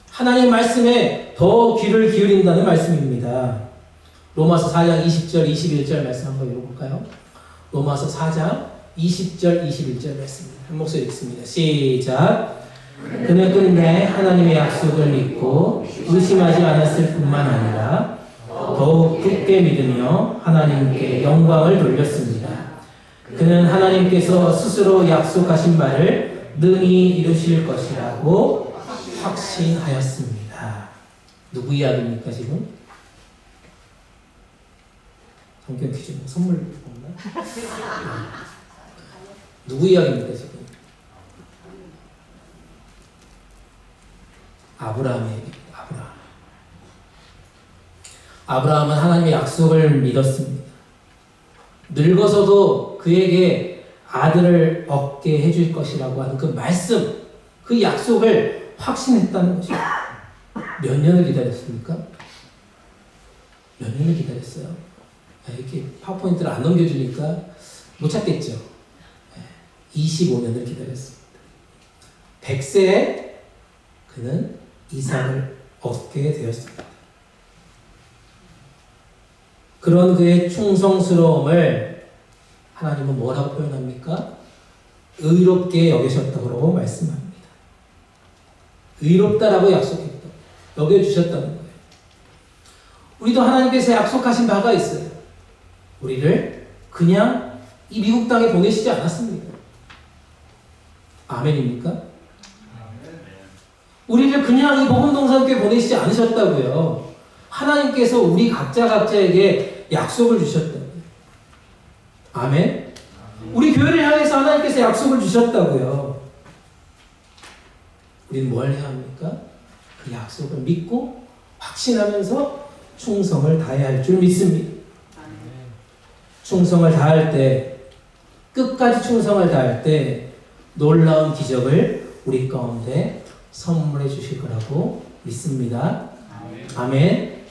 하나님 말씀에 더 귀를 기울인다는 말씀입니다. 로마서 4장 20절 21절 말씀 한번 읽어볼까요? 로마서 4장 20절 21절 말씀입니다. 한 목소리 읽습니다. 시작. 그는 끝내 하나님의 약속을 믿고 의심하지 않았을 뿐만 아니라 더욱 굳게 믿으며 하나님께 영광을 돌렸습니다. 그는 하나님께서 스스로 약속하신 바를 능히 이루실 것이라고 확신하였습니다. 누구 이야기입니까 지금? 성경 퀴즈 선물 없나? 누구 이야기입니까 지금? 아브라함의 얘기입니다. 아브라함은 하나님의 약속을 믿었습니다. 늙어서도 그에게 아들을 얻게 해줄 것이라고 하는 그 말씀, 그 약속을 확신했다는 것입니다. 몇 년을 기다렸습니까? 몇 년을 기다렸어요? 이렇게 파워포인트를 안 넘겨주니까 못 찾겠죠. 25년을 기다렸습니다. 100세에 그는 이삭을 얻게 되었습니다. 그런 그의 충성스러움을 하나님은 뭐라고 표현합니까? 의롭게 여기셨다고 말씀합니다. 의롭다라고 약속했다. 여겨주셨다는 거예요. 우리도 하나님께서 약속하신 바가 있어요. 우리를 그냥 이 미국 땅에 보내시지 않았습니다. 아멘입니까? 우리를 그냥 이 복음동산교회 보내시지 않으셨다고요. 하나님께서 우리 각자에게 약속을 주셨다고요. 아멘? 우리 교회를 향해서 하나님께서 약속을 주셨다고요. 우리는 뭘 해야 합니까? 그 약속을 믿고 확신하면서 충성을 다해야 할 줄 믿습니다. 충성을 다할 때, 끝까지 충성을 다할 때 놀라운 기적을 우리 가운데 선물해 주실 거라고 믿습니다. 아멘.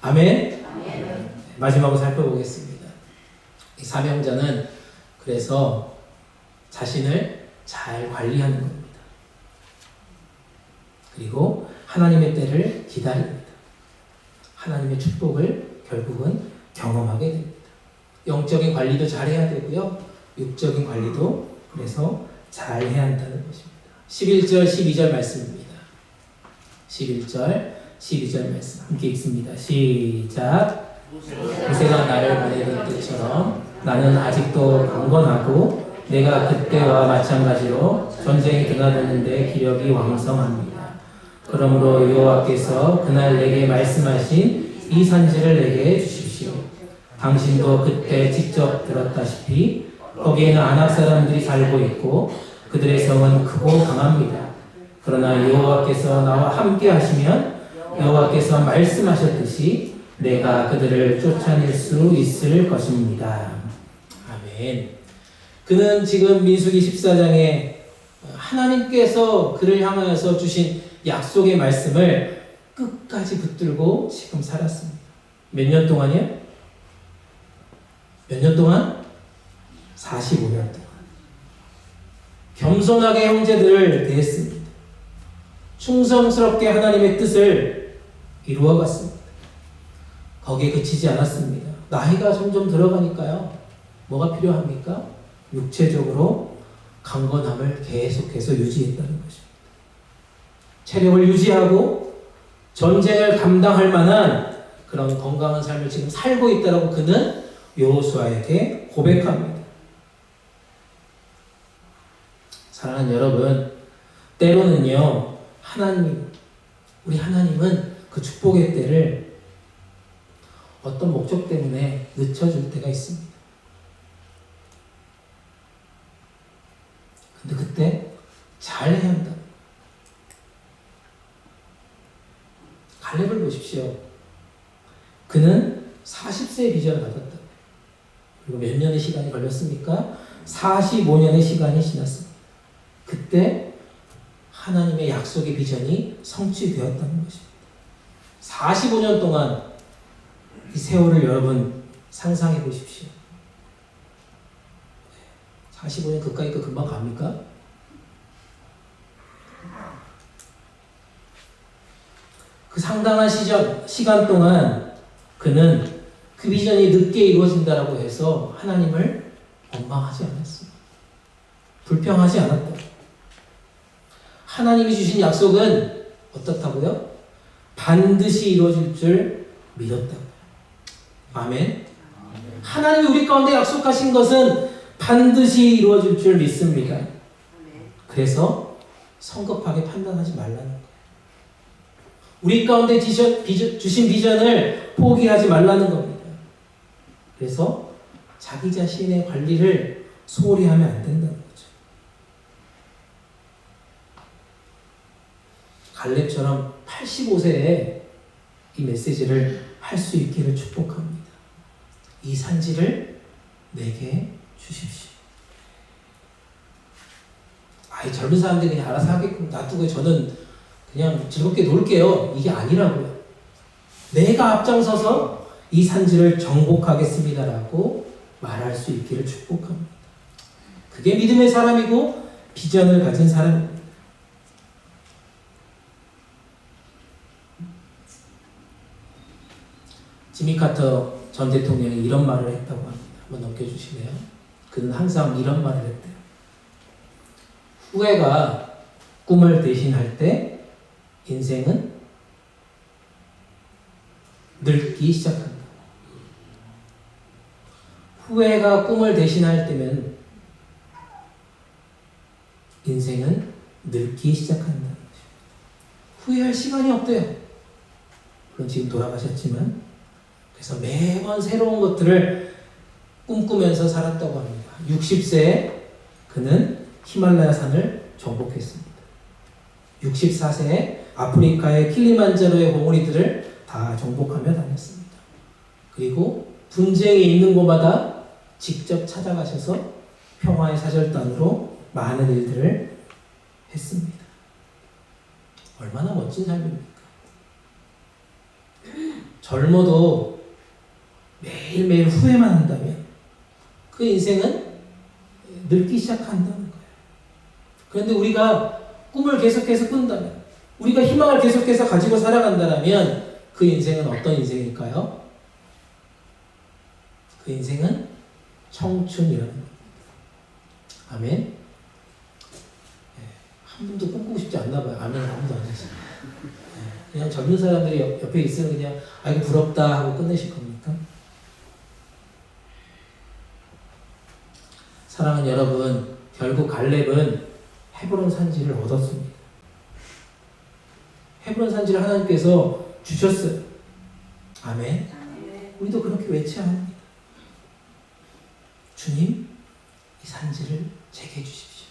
아멘. 마지막으로 살펴보겠습니다. 이 사명자는 그래서 자신을 잘 관리하는 겁니다. 그리고 하나님의 때를 기다립니다. 하나님의 축복을 결국은 경험하게 됩니다. 영적인 관리도 잘 해야 되고요. 육적인 관리도 그래서 잘 해야 한다는 것입니다. 11절, 12절 말씀입니다. 11절, 12절 말씀 함께 읽습니다. 시작. 모세가 나를 보내던 때처럼 나는 아직도 강건하고 내가 그때와 마찬가지로 전쟁이 드나드는데 기력이 왕성합니다. 그러므로 여호와께서 그날 내게 말씀하신 이 산지를 내게 주십시오. 당신도 그때 직접 들었다시피 거기에는 아낙 사람들이 살고 있고 그들의 성은 크고 강합니다. 그러나 여호와께서 나와 함께 하시면 여호와께서 말씀하셨듯이 내가 그들을 쫓아낼 수 있을 것입니다. 아멘. 그는 지금 민수기 14장에 하나님께서 그를 향하여서 주신 약속의 말씀을 끝까지 붙들고 지금 살았습니다. 몇 년 동안이요? 몇 년 동안? 45년 동안. 겸손하게 형제들을 대했습니다. 충성스럽게 하나님의 뜻을 이루어갔습니다. 거기에 그치지 않았습니다. 나이가 점점 들어가니까요. 뭐가 필요합니까? 육체적으로 강건함을 계속해서 유지했다는 것입니다. 체력을 유지하고 전쟁을 감당할 만한 그런 건강한 삶을 지금 살고 있다고 그는 여호수아에게 고백합니다. 사랑하는 여러분, 때로는요, 우리 하나님은 그 축복의 때를 어떤 목적 때문에 늦춰줄 때가 있습니다. 근데 그때 잘해야 한다. 갈렙을 보십시오. 그는 40세의 비전을 받았다. 그리고 몇 년의 시간이 걸렸습니까? 45년의 시간이 지났습니다. 그때 하나님의 약속의 비전이 성취되었다는 것입니다. 45년 동안 이 세월을 여러분 상상해 보십시오. 45년 그까이 거 금방 갑니까? 그 상당한 시간 동안 그는 그 비전이 늦게 이루어진다라고 해서 하나님을 원망하지 않았습니다. 불평하지 않았다. 하나님이 주신 약속은 어떻다고요? 반드시 이루어질 줄 믿었다고요. 아멘. 하나님이 우리 가운데 약속하신 것은 반드시 이루어질 줄 믿습니다. 그래서 성급하게 판단하지 말라는 거예요. 우리 가운데 주신 비전을 포기하지 말라는 겁니다. 그래서 자기 자신의 관리를 소홀히 하면 안 된다는 거죠. 갈렙처럼 85세에 이 메시지를 할 수 있기를 축복합니다. 이 산지를 내게 주십시오. 아이 젊은 사람들이 그냥 알아서 하게끔 놔두고 저는 그냥 즐겁게 놀게요. 이게 아니라고요. 내가 앞장서서 이 산지를 정복하겠습니다라고 말할 수 있기를 축복합니다. 그게 믿음의 사람이고 비전을 가진 사람입니다. 지미 카터 전 대통령이 이런 말을 했다고 합니다. 한번 넘겨주시네요. 그는 항상 이런 말을 했대요. 후회가 꿈을 대신할 때 인생은 늙기 시작한다. 후회가 꿈을 대신할 때면 인생은 늙기 시작한다는 것입니다. 후회할 시간이 없대요. 물론 지금 돌아가셨지만, 그래서 매번 새로운 것들을 꿈꾸면서 살았다고 합니다. 60세에 그는 히말라야 산을 정복했습니다. 64세에 아프리카의 킬리만자로의 봉우리들을 다 정복하며 다녔습니다. 그리고 분쟁이 있는 곳마다 직접 찾아가셔서 평화의 사절단으로 많은 일들을 했습니다. 얼마나 멋진 삶입니까? 젊어도 매일매일 후회만 한다면 그 인생은 늙기 시작한다는 거예요. 그런데 우리가 꿈을 계속해서 꾼다면, 우리가 희망을 계속해서 가지고 살아간다면 그 인생은 어떤 인생일까요? 그 인생은 청춘이라는 겁니다. 아멘. 한 분도 꿈꾸고 싶지 않나 봐요. 아멘 아무도 안 하시죠. 그냥 젊은 사람들이 옆에 있으면 그냥 아이고 부럽다 하고 끝내실 겁니까? 사랑하는 여러분, 결국 갈렙은 헤브론 산지를 얻었습니다. 헤브론 산지를 하나님께서 주셨어요. 아멘. 우리도 그렇게 외쳐야 합니다. 주님, 이 산지를 제게 주십시오.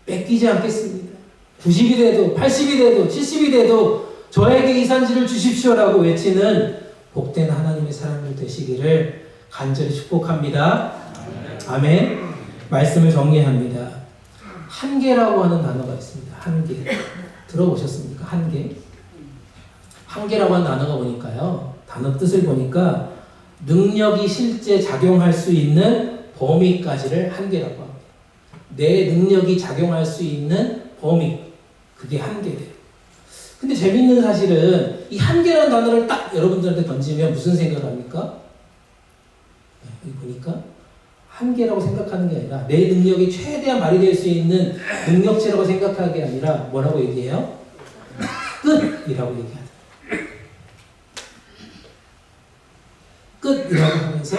뺏기지 않겠습니다. 90이 돼도 80이 돼도 70이 돼도 저에게 이 산지를 주십시오라고 외치는 복된 하나님의 사람들 되시기를 간절히 축복합니다. 아멘. 말씀을 정리합니다. 한계라고 하는 단어가 있습니다. 한계. 들어보셨습니까? 한계. 한계라고 하는 단어가 보니까요. 단어 뜻을 보니까 능력이 실제 작용할 수 있는 범위까지를 한계라고 합니다. 내 능력이 작용할 수 있는 범위. 그게 한계래요. 근데 재밌는 사실은 이 한계라는 단어를 딱 여러분들한테 던지면 무슨 생각을 합니까? 여기 보니까 한계라고 생각하는 게 아니라 내 능력이 최대한 발휘될 수 있는 능력치라고 생각하는 게 아니라 뭐라고 얘기해요? 끝이라고 얘기하죠. 끝이라고 하면서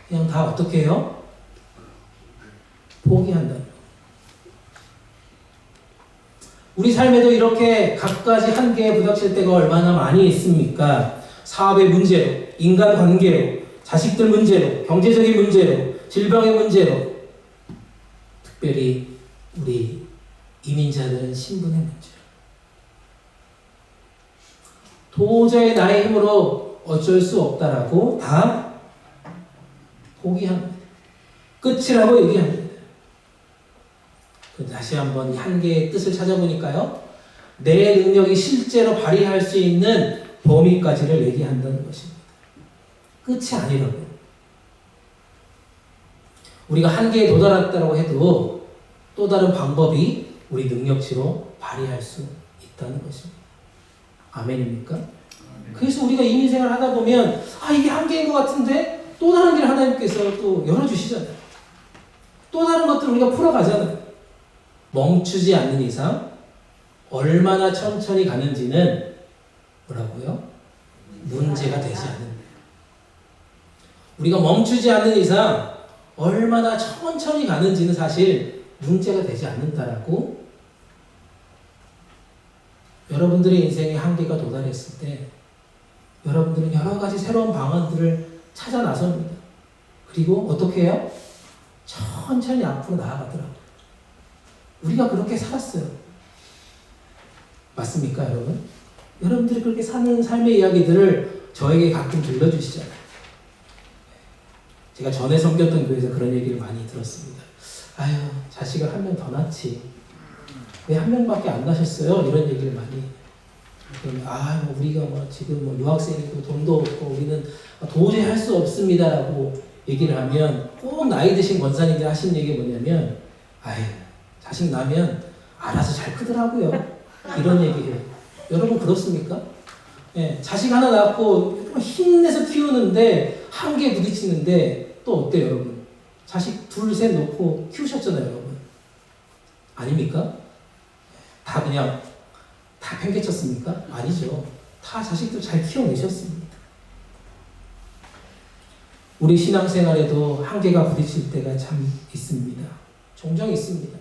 그냥 다 어떻게 해요? 포기한다. 우리 삶에도 이렇게 각가지 한계에 부닥칠 때가 얼마나 많이 있습니까? 사업의 문제로, 인간관계로, 자식들 문제로, 경제적인 문제로, 질병의 문제로, 특별히 우리 이민자들은 신분의 문제로. 도저히 나의 힘으로 어쩔 수 없다라고 다 포기합니다. 끝이라고 얘기합니다. 다시 한번 이 한계의 뜻을 찾아보니까요. 내 능력이 실제로 발휘할 수 있는 범위까지를 얘기한다는 것입니다. 끝이 아니라고요. 우리가 한계에 도달했다고 해도 또 다른 방법이 우리 능력치로 발휘할 수 있다는 것입니다. 아멘입니까? 그래서 우리가 이민생활 하다 보면 이게 한계인 것 같은데 또 다른 길 하나님께서 또 열어주시잖아요. 또 다른 것들을 우리가 풀어가잖아요. 멈추지 않는 이상 얼마나 천천히 가는지는 뭐라고요? 문제가 되지 않는다. 우리가 멈추지 않는 이상 얼마나 천천히 가는지는 사실 문제가 되지 않는다라고. 여러분들의 인생의 한계가 도달했을 때 여러분들은 여러 가지 새로운 방안들을 찾아 나섭니다. 그리고 어떻게 해요? 천천히 앞으로 나아가더라고요. 우리가 그렇게 살았어요. 맞습니까, 여러분? 여러분들이 그렇게 사는 삶의 이야기들을 저에게 가끔 들려주시잖아요. 제가 전에 섬겼던 교회에서 그런 얘기를 많이 들었습니다. 아유, 자식을 한 명 더 낳지. 왜 한 명밖에 안 낳으셨어요? 이런 얘기를 많이. 그러면 우리가 지금 유학생이고 돈도 없고 우리는 도저히 할 수 없습니다라고 얘기를 하면 꼭 나이 드신 권사님들 하신 얘기가 뭐냐면 자식 낳으면 알아서 잘 크더라고요. 이런 얘기해요. 여러분 그렇습니까? 예, 자식 하나 낳고 힘내서 키우는데 한계에 부딪히는데 또 어때요, 여러분? 자식 둘, 셋 놓고 키우셨잖아요, 여러분. 아닙니까? 다 그냥 다 팽개쳤습니까? 아니죠. 다 자식들 잘 키워내셨습니다. 우리 신앙생활에도 한계가 부딪힐 때가 참 있습니다. 종종 있습니다.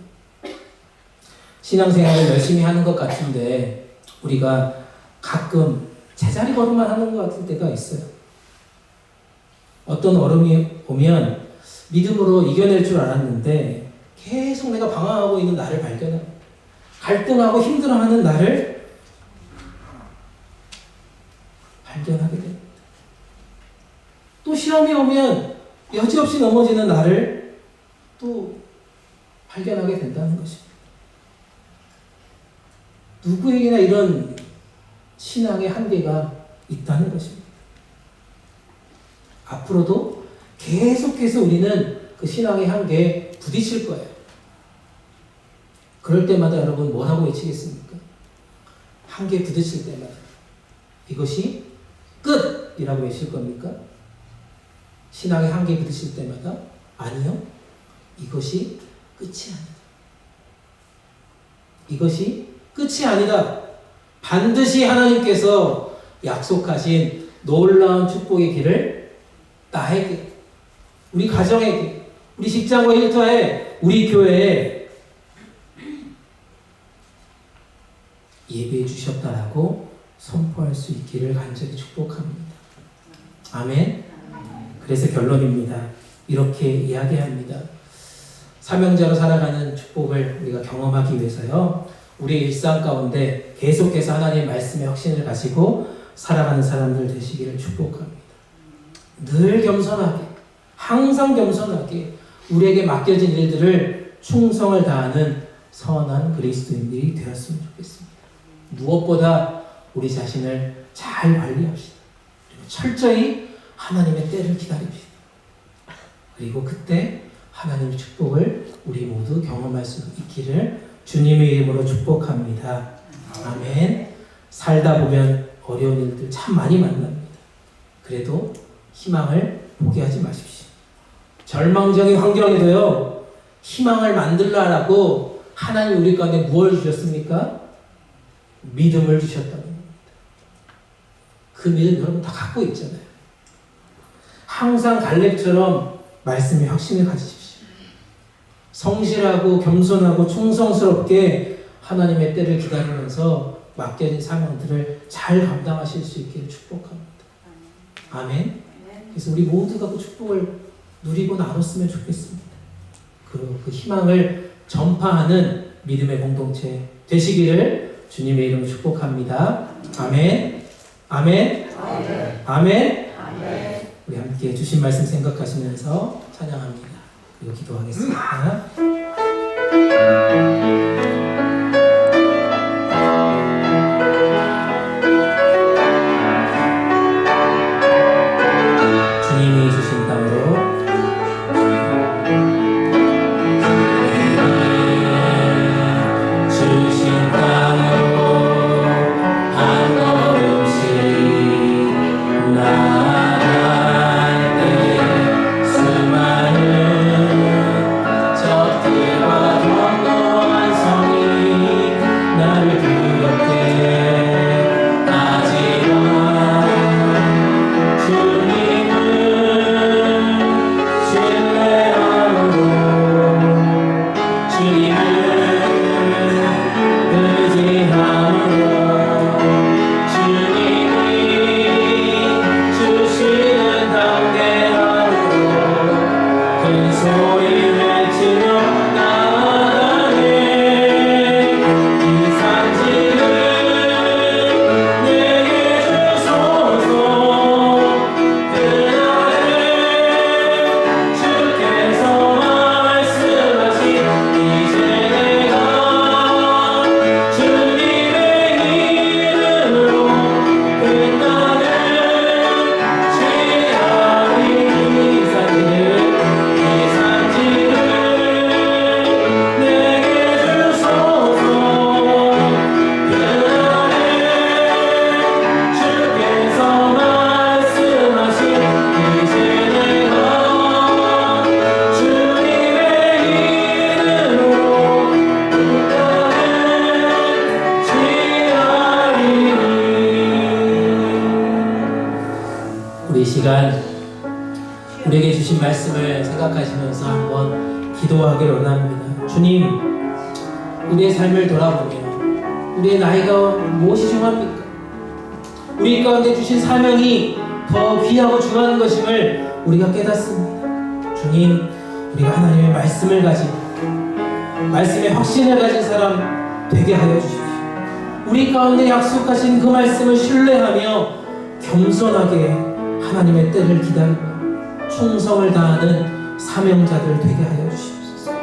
신앙생활을 열심히 하는 것 같은데 우리가 가끔 제자리 걸음만 하는 것 같을 때가 있어요. 어떤 어려움이 오면 믿음으로 이겨낼 줄 알았는데 계속 내가 방황하고 있는 나를 발견하고 갈등하고 힘들어하는 나를 발견하게 됩니다. 또 시험이 오면 여지없이 넘어지는 나를 또 발견하게 된다는 것입니다. 누구에게나 이런 신앙의 한계가 있다는 것입니다. 앞으로도 계속해서 우리는 그 신앙의 한계에 부딪힐 거예요. 그럴 때마다 여러분 뭐라고 외치겠습니까? 한계에 부딪힐 때마다 이것이 끝이라고 외칠 겁니까? 신앙의 한계에 부딪힐 때마다 아니요. 이것이 끝이 아니다. 이것이 끝이 아니다. 반드시 하나님께서 약속하신 놀라운 축복의 길을 나에게, 우리 가정에게, 우리 직장과 일터에, 우리 교회에 예배해 주셨다라고 선포할 수 있기를 간절히 축복합니다. 아멘. 그래서 결론입니다. 이렇게 이야기합니다. 사명자로 살아가는 축복을 우리가 경험하기 위해서요. 우리의 일상 가운데 계속해서 하나님의 말씀에 확신을 가지고 살아가는 사람들 되시기를 축복합니다. 늘 겸손하게, 항상 겸손하게 우리에게 맡겨진 일들을 충성을 다하는 선한 그리스도인들이 되었으면 좋겠습니다. 무엇보다 우리 자신을 잘 관리합시다. 그리고 철저히 하나님의 때를 기다립시다. 그리고 그때 하나님의 축복을 우리 모두 경험할 수 있기를 주님의 이름으로 축복합니다. 아멘. 살다 보면 어려운 일들 참 많이 만납니다. 그래도 희망을 포기하지 마십시오. 절망적인 환경에도요, 희망을 만들라라고 하나님 우리 가운데 무엇을 주셨습니까? 믿음을 주셨다는 겁니다. 그 믿음 여러분 다 갖고 있잖아요. 항상 갈렙처럼 말씀에 확신을 가지십시오. 성실하고 겸손하고 충성스럽게 하나님의 때를 기다리면서 맡겨진 사명들을 잘 감당하실 수 있기를 축복합니다. 아멘. 그래서 우리 모두가 그 축복을 누리고 나눴으면 좋겠습니다. 그 희망을 전파하는 믿음의 공동체 되시기를 주님의 이름으로 축복합니다. 아멘. 아멘. 아멘. 아멘. 우리 함께 주신 말씀 생각하시면서 찬양합니다. 그리고 기도하겠습니다. 주님이 주신 땅으로 주신 땅으로 한 걸음씩 나아갈 때 수많은 적들 생각하시면서 한번 기도하기를 원합니다. 주님, 우리의 삶을 돌아보며 우리의 나이가 무엇이 중요합니까? 우리 가운데 주신 사명이 더 귀하고 중요한 것임을 우리가 깨닫습니다. 주님, 우리가 하나님의 말씀을 가지고 말씀의 확신을 가진 사람 되게 하여 주십시오. 우리 가운데 약속하신 그 말씀을 신뢰하며 겸손하게 하나님의 때를 기다리며 충성을 다하는 사명자들 되게 하여 주십시오.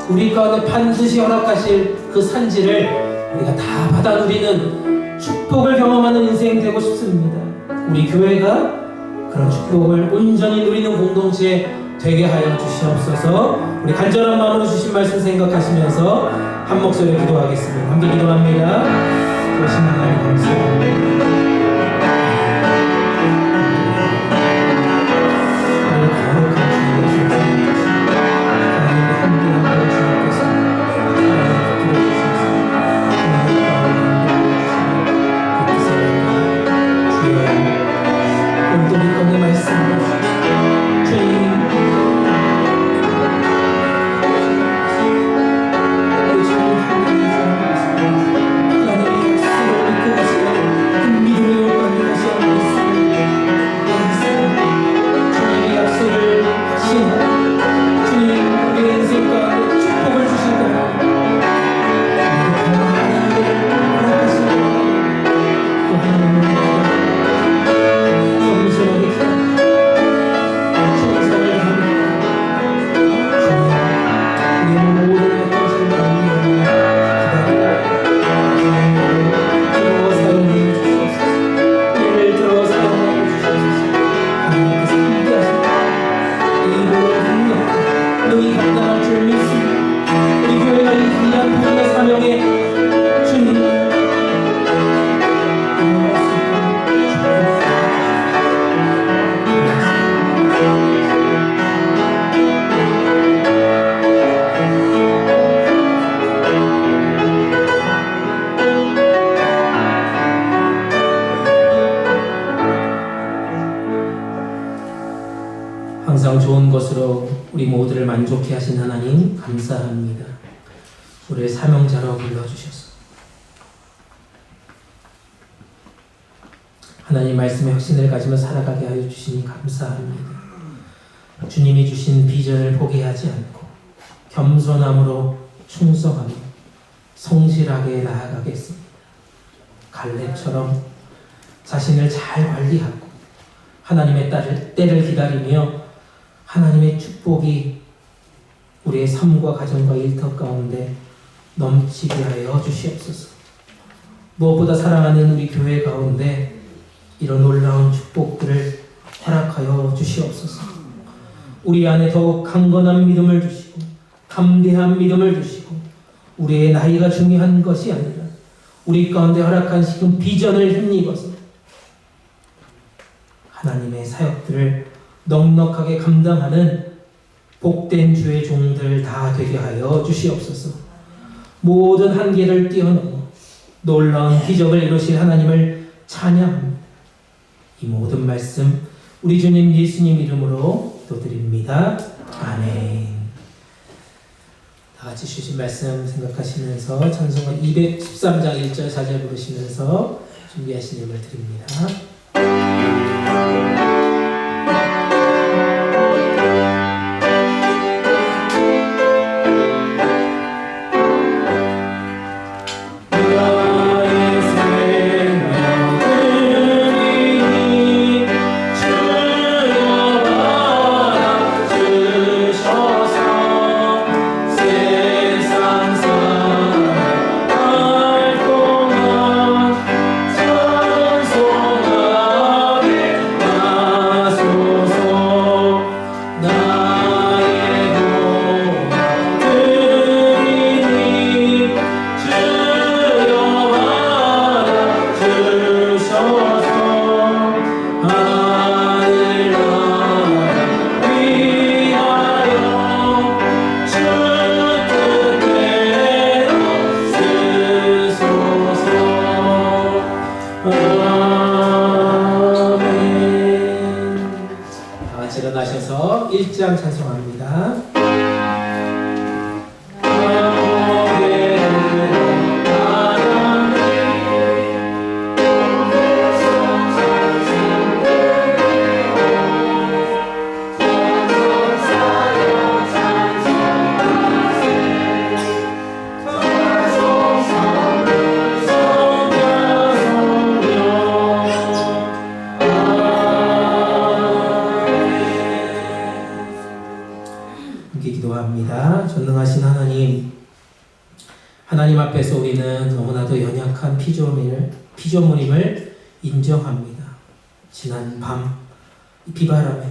우리 가운데 반드시 허락하실 그 산지를 우리가 다 받아 누리는 축복을 경험하는 인생 되고 싶습니다. 우리 교회가 그런 축복을 온전히 누리는 공동체 되게 하여 주시옵소서. 우리 간절한 마음으로 주신 말씀 생각하시면서 한 목소리로 기도하겠습니다. 함께 기도합니다. 오신 하나님 감사합니다. 항상 좋은 것으로 우리 모두를 만족해 하신 하나님 감사합니다. 우리의 사명자로 불러주셔서 하나님 말씀의 확신을 가지며 살아가게 하여 주시니 감사합니다. 주님이 주신 비전을 포기하지 않고 겸손함으로 충성하며 성실하게 나아가겠습니다. 갈렙처럼 자신을 잘 관리하고 하나님의 때를 기다리며 하나님의 축복이 우리의 삶과 가정과 일터 가운데 넘치게 하여 주시옵소서. 무엇보다 사랑하는 우리 교회 가운데 이런 놀라운 축복들을 허락하여 주시옵소서. 우리 안에 더욱 강건한 믿음을 주시고 담대한 믿음을 주시고 우리의 나이가 중요한 것이 아니라 우리 가운데 허락하신 비전을 힘입어서 하나님의 사역들을 넉넉하게 감당하는 복된 주의 종들 다 되게 하여 주시옵소서. 모든 한계를 뛰어넘어 놀라운 기적을 이루실 하나님을 찬양합니다. 이 모든 말씀 우리 주님 예수님 이름으로 기도드립니다. 아멘. 다 같이 주신 말씀 생각하시면서 찬송가 213장 1절 4절 부르시면서 준비하신 예물 드립니다. 일어나셔서 1장 찬송합니다. 하나님 앞에서 우리는 너무나도 연약한 피조물임을 인정합니다. 지난 밤 비바람에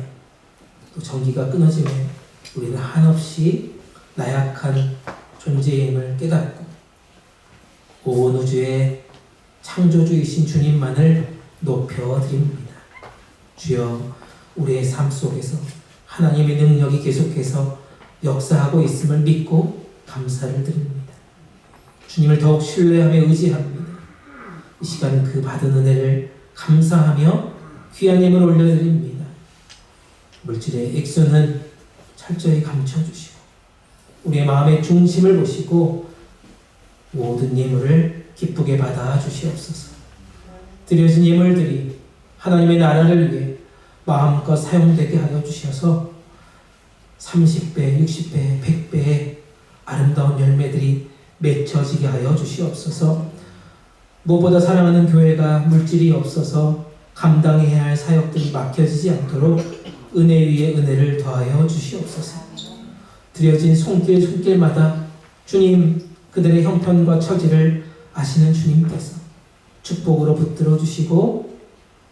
또 전기가 끊어지며 우리는 한없이 나약한 존재임을 깨닫고 온 우주의 창조주이신 주님만을 높여드립니다. 주여, 우리의 삶 속에서 하나님의 능력이 계속해서 역사하고 있음을 믿고 감사를 드립니다. 주님을 더욱 신뢰하며 의지합니다. 이 시간 그 받은 은혜를 감사하며 귀한 예물 올려드립니다. 물질의 액수는 철저히 감춰주시고 우리의 마음의 중심을 보시고 모든 예물을 기쁘게 받아 주시옵소서. 드려진 예물들이 하나님의 나라를 위해 마음껏 사용되게 하여 주셔서 30배, 60배, 100배의 아름다운 열매들이 맺혀지게 하여 주시옵소서. 무엇보다 사랑하는 교회가 물질이 없어서 감당해야 할 사역들이 막혀지지 않도록 은혜 위에 은혜를 더하여 주시옵소서. 드려진 손길마다 주님, 그들의 형편과 처지를 아시는 주님께서 축복으로 붙들어 주시고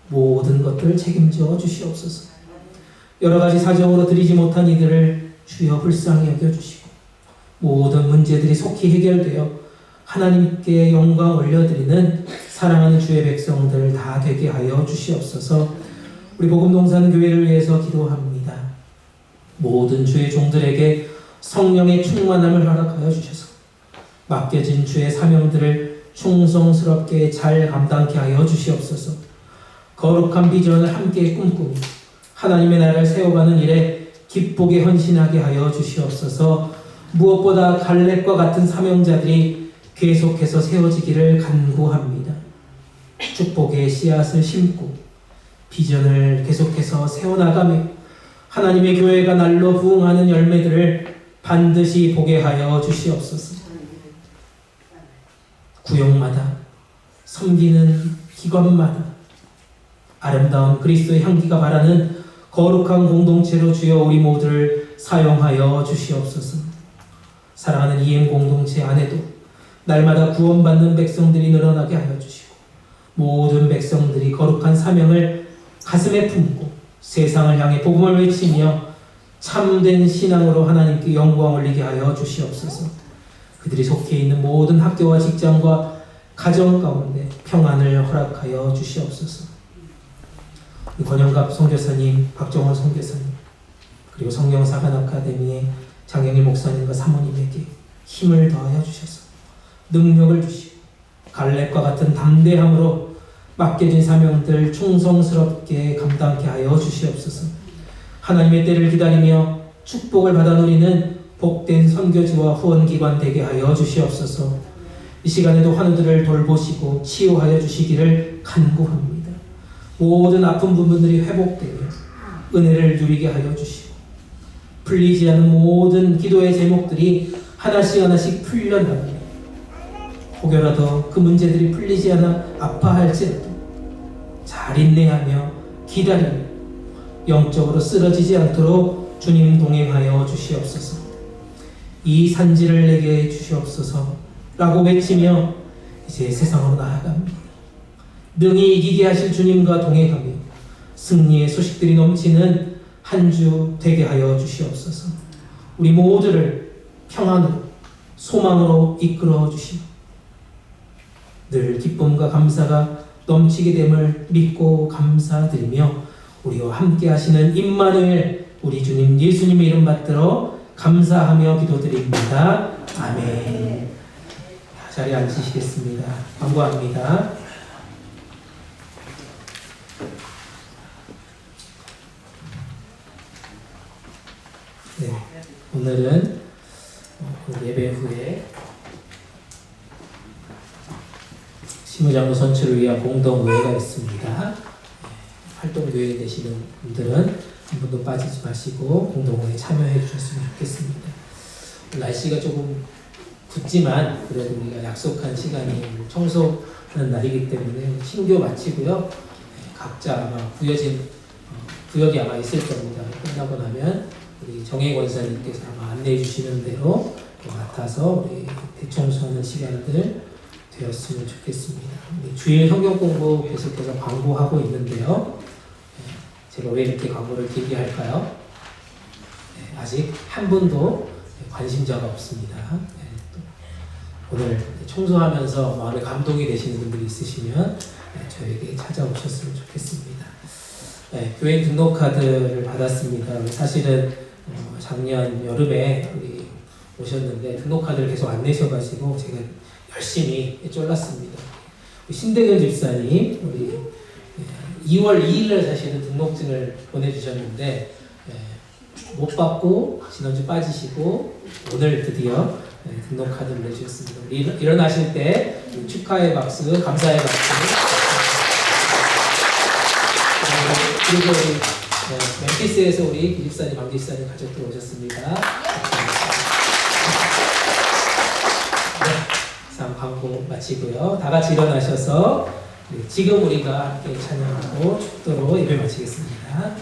모든 것들을 책임져 주시옵소서. 여러 가지 사정으로 드리지 못한 이들을 주여 불쌍히 여겨주시고 모든 문제들이 속히 해결되어 하나님께 영광 올려드리는 사랑하는 주의 백성들 다 되게 하여 주시옵소서. 우리 복음동산 교회를 위해서 기도합니다. 모든 주의 종들에게 성령의 충만함을 허락하여 주셔서 맡겨진 주의 사명들을 충성스럽게 잘 감당케 하여 주시옵소서. 거룩한 비전을 함께 꿈꾸며 하나님의 나라를 세워가는 일에 기쁘게 헌신하게 하여 주시옵소서. 무엇보다 갈렙과 같은 사명자들이 계속해서 세워지기를 간구합니다. 축복의 씨앗을 심고 비전을 계속해서 세워나가며 하나님의 교회가 날로 부흥하는 열매들을 반드시 보게 하여 주시옵소서. 구역마다 섬기는 기관마다 아름다운 그리스도의 향기가 바라는 거룩한 공동체로 주여 우리 모두를 사용하여 주시옵소서. 사랑하는 EM 공동체 안에도 날마다 구원받는 백성들이 늘어나게 하여 주시고 모든 백성들이 거룩한 사명을 가슴에 품고 세상을 향해 복음을 외치며 참된 신앙으로 하나님께 영광 올리게 하여 주시옵소서. 그들이 속해 있는 모든 학교와 직장과 가정 가운데 평안을 허락하여 주시옵소서. 권영갑 선교사님, 박정원 선교사님, 그리고 성령사관 아카데미의 장영일 목사님과 사모님에게 힘을 더하여 주셔서 능력을 주시고 갈렙과 같은 담대함으로 맡겨진 사명들 충성스럽게 감당케 하여 주시옵소서. 하나님의 때를 기다리며 축복을 받아 누리는 복된 선교지와 후원기관 되게 하여 주시옵소서. 이 시간에도 환우들을 돌보시고 치유하여 주시기를 간구합니다. 모든 아픈 부분들이 회복되며 은혜를 누리게 하여 주시고 풀리지 않은 모든 기도의 제목들이 하나씩 풀려나가며 혹여라도 그 문제들이 풀리지 않아 아파할지라도 잘 인내하며 기다리며 영적으로 쓰러지지 않도록 주님 동행하여 주시옵소서. 이 산지를 내게 주시옵소서 라고 외치며 이제 세상으로 나아갑니다. 능히 이기게 하실 주님과 동행하며 승리의 소식들이 넘치는 한 주 되게 하여 주시옵소서. 우리 모두를 평안으로 소망으로 이끌어 주시고 늘 기쁨과 감사가 넘치게 됨을 믿고 감사드리며 우리와 함께 하시는 임마누엘 우리 주님 예수님의 이름 받들어 감사하며 기도드립니다. 아멘. 자리에 앉으시겠습니다. 광고합니다. 네, 오늘은 예배 후에 시무장로 선출을 위한 공동회의가 있습니다. 활동교회 되시는 분들은 한 분도 빠지지 마시고 공동회에 참여해 주셨으면 좋겠습니다. 날씨가 조금 붓지만 그래도 우리가 약속한 시간이 청소하는 날이기 때문에 신교 마치고요. 각자 아마 구역이 아마 있을 겁니다. 끝나고 나면 우리 정혜 권사님께서 아마 안내해 주시는 대로 맡아서 우리 대청소하는 시간들 되었으면 좋겠습니다. 주일 성경 공부 계속해서 광고하고 있는데요. 제가 왜 이렇게 광고를 길게 할까요? 아직 한 분도 관심자가 없습니다. 오늘 청소하면서 마음에 감동이 되시는 분들이 있으시면 저에게 찾아오셨으면 좋겠습니다. 교회 등록카드를 받았습니다. 사실은 작년 여름에 우리 오셨는데 등록카드를 계속 안 내셔가지고 제가 열심히 쫄랐습니다. 신대근 집사님 우리 2월 2일날 사실은 등록증을 보내주셨는데 못 받고 지난주 빠지시고 오늘 드디어 등록카드를 내주셨습니다. 우리 일어나실 때 축하의 박수, 감사의 박수. 그리고 우리 멤피스에서 우리 기집사님, 방집사님 가족들 오셨습니다. 네, 광고 마치고요. 다 같이 일어나셔서 지금 우리가 함께 찬양하고 축도로 예배 마치겠습니다.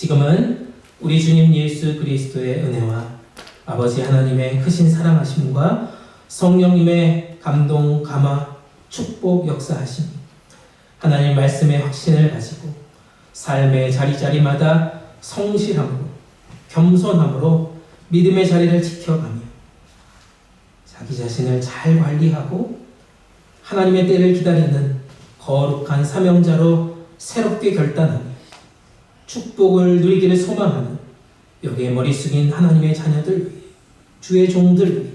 지금은 우리 주님 예수 그리스도의 은혜와 아버지 하나님의 크신 사랑하심과 성령님의 감동, 감화, 축복 역사하심이 하나님 말씀의 확신을 가지고 삶의 자리자리마다 성실함으로 겸손함으로 믿음의 자리를 지켜가며 자기 자신을 잘 관리하고 하나님의 때를 기다리는 거룩한 사명자로 새롭게 결단하며 축복을 누리기를 소망하는 여기에 머리 숙인 하나님의 자녀들 위해 주의 종들 위해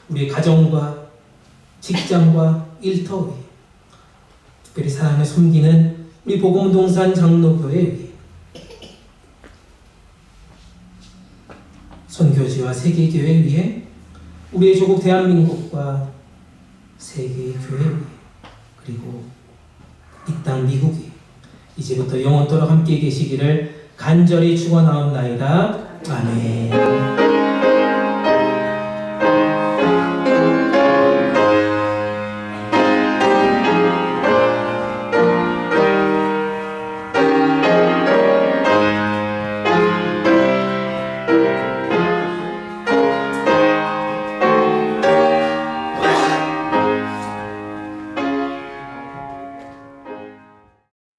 우리 가정과 직장과 일터 위해 특별히 사랑을 섬기는 우리 복음동산 장로교회 위해 선교지와 세계교회 위해 우리의 조국 대한민국과 세계의 교회 위해 그리고 이 땅 미국에 이제부터 영원토록 함께 계시기를 간절히 축원하옵나이다. 아멘.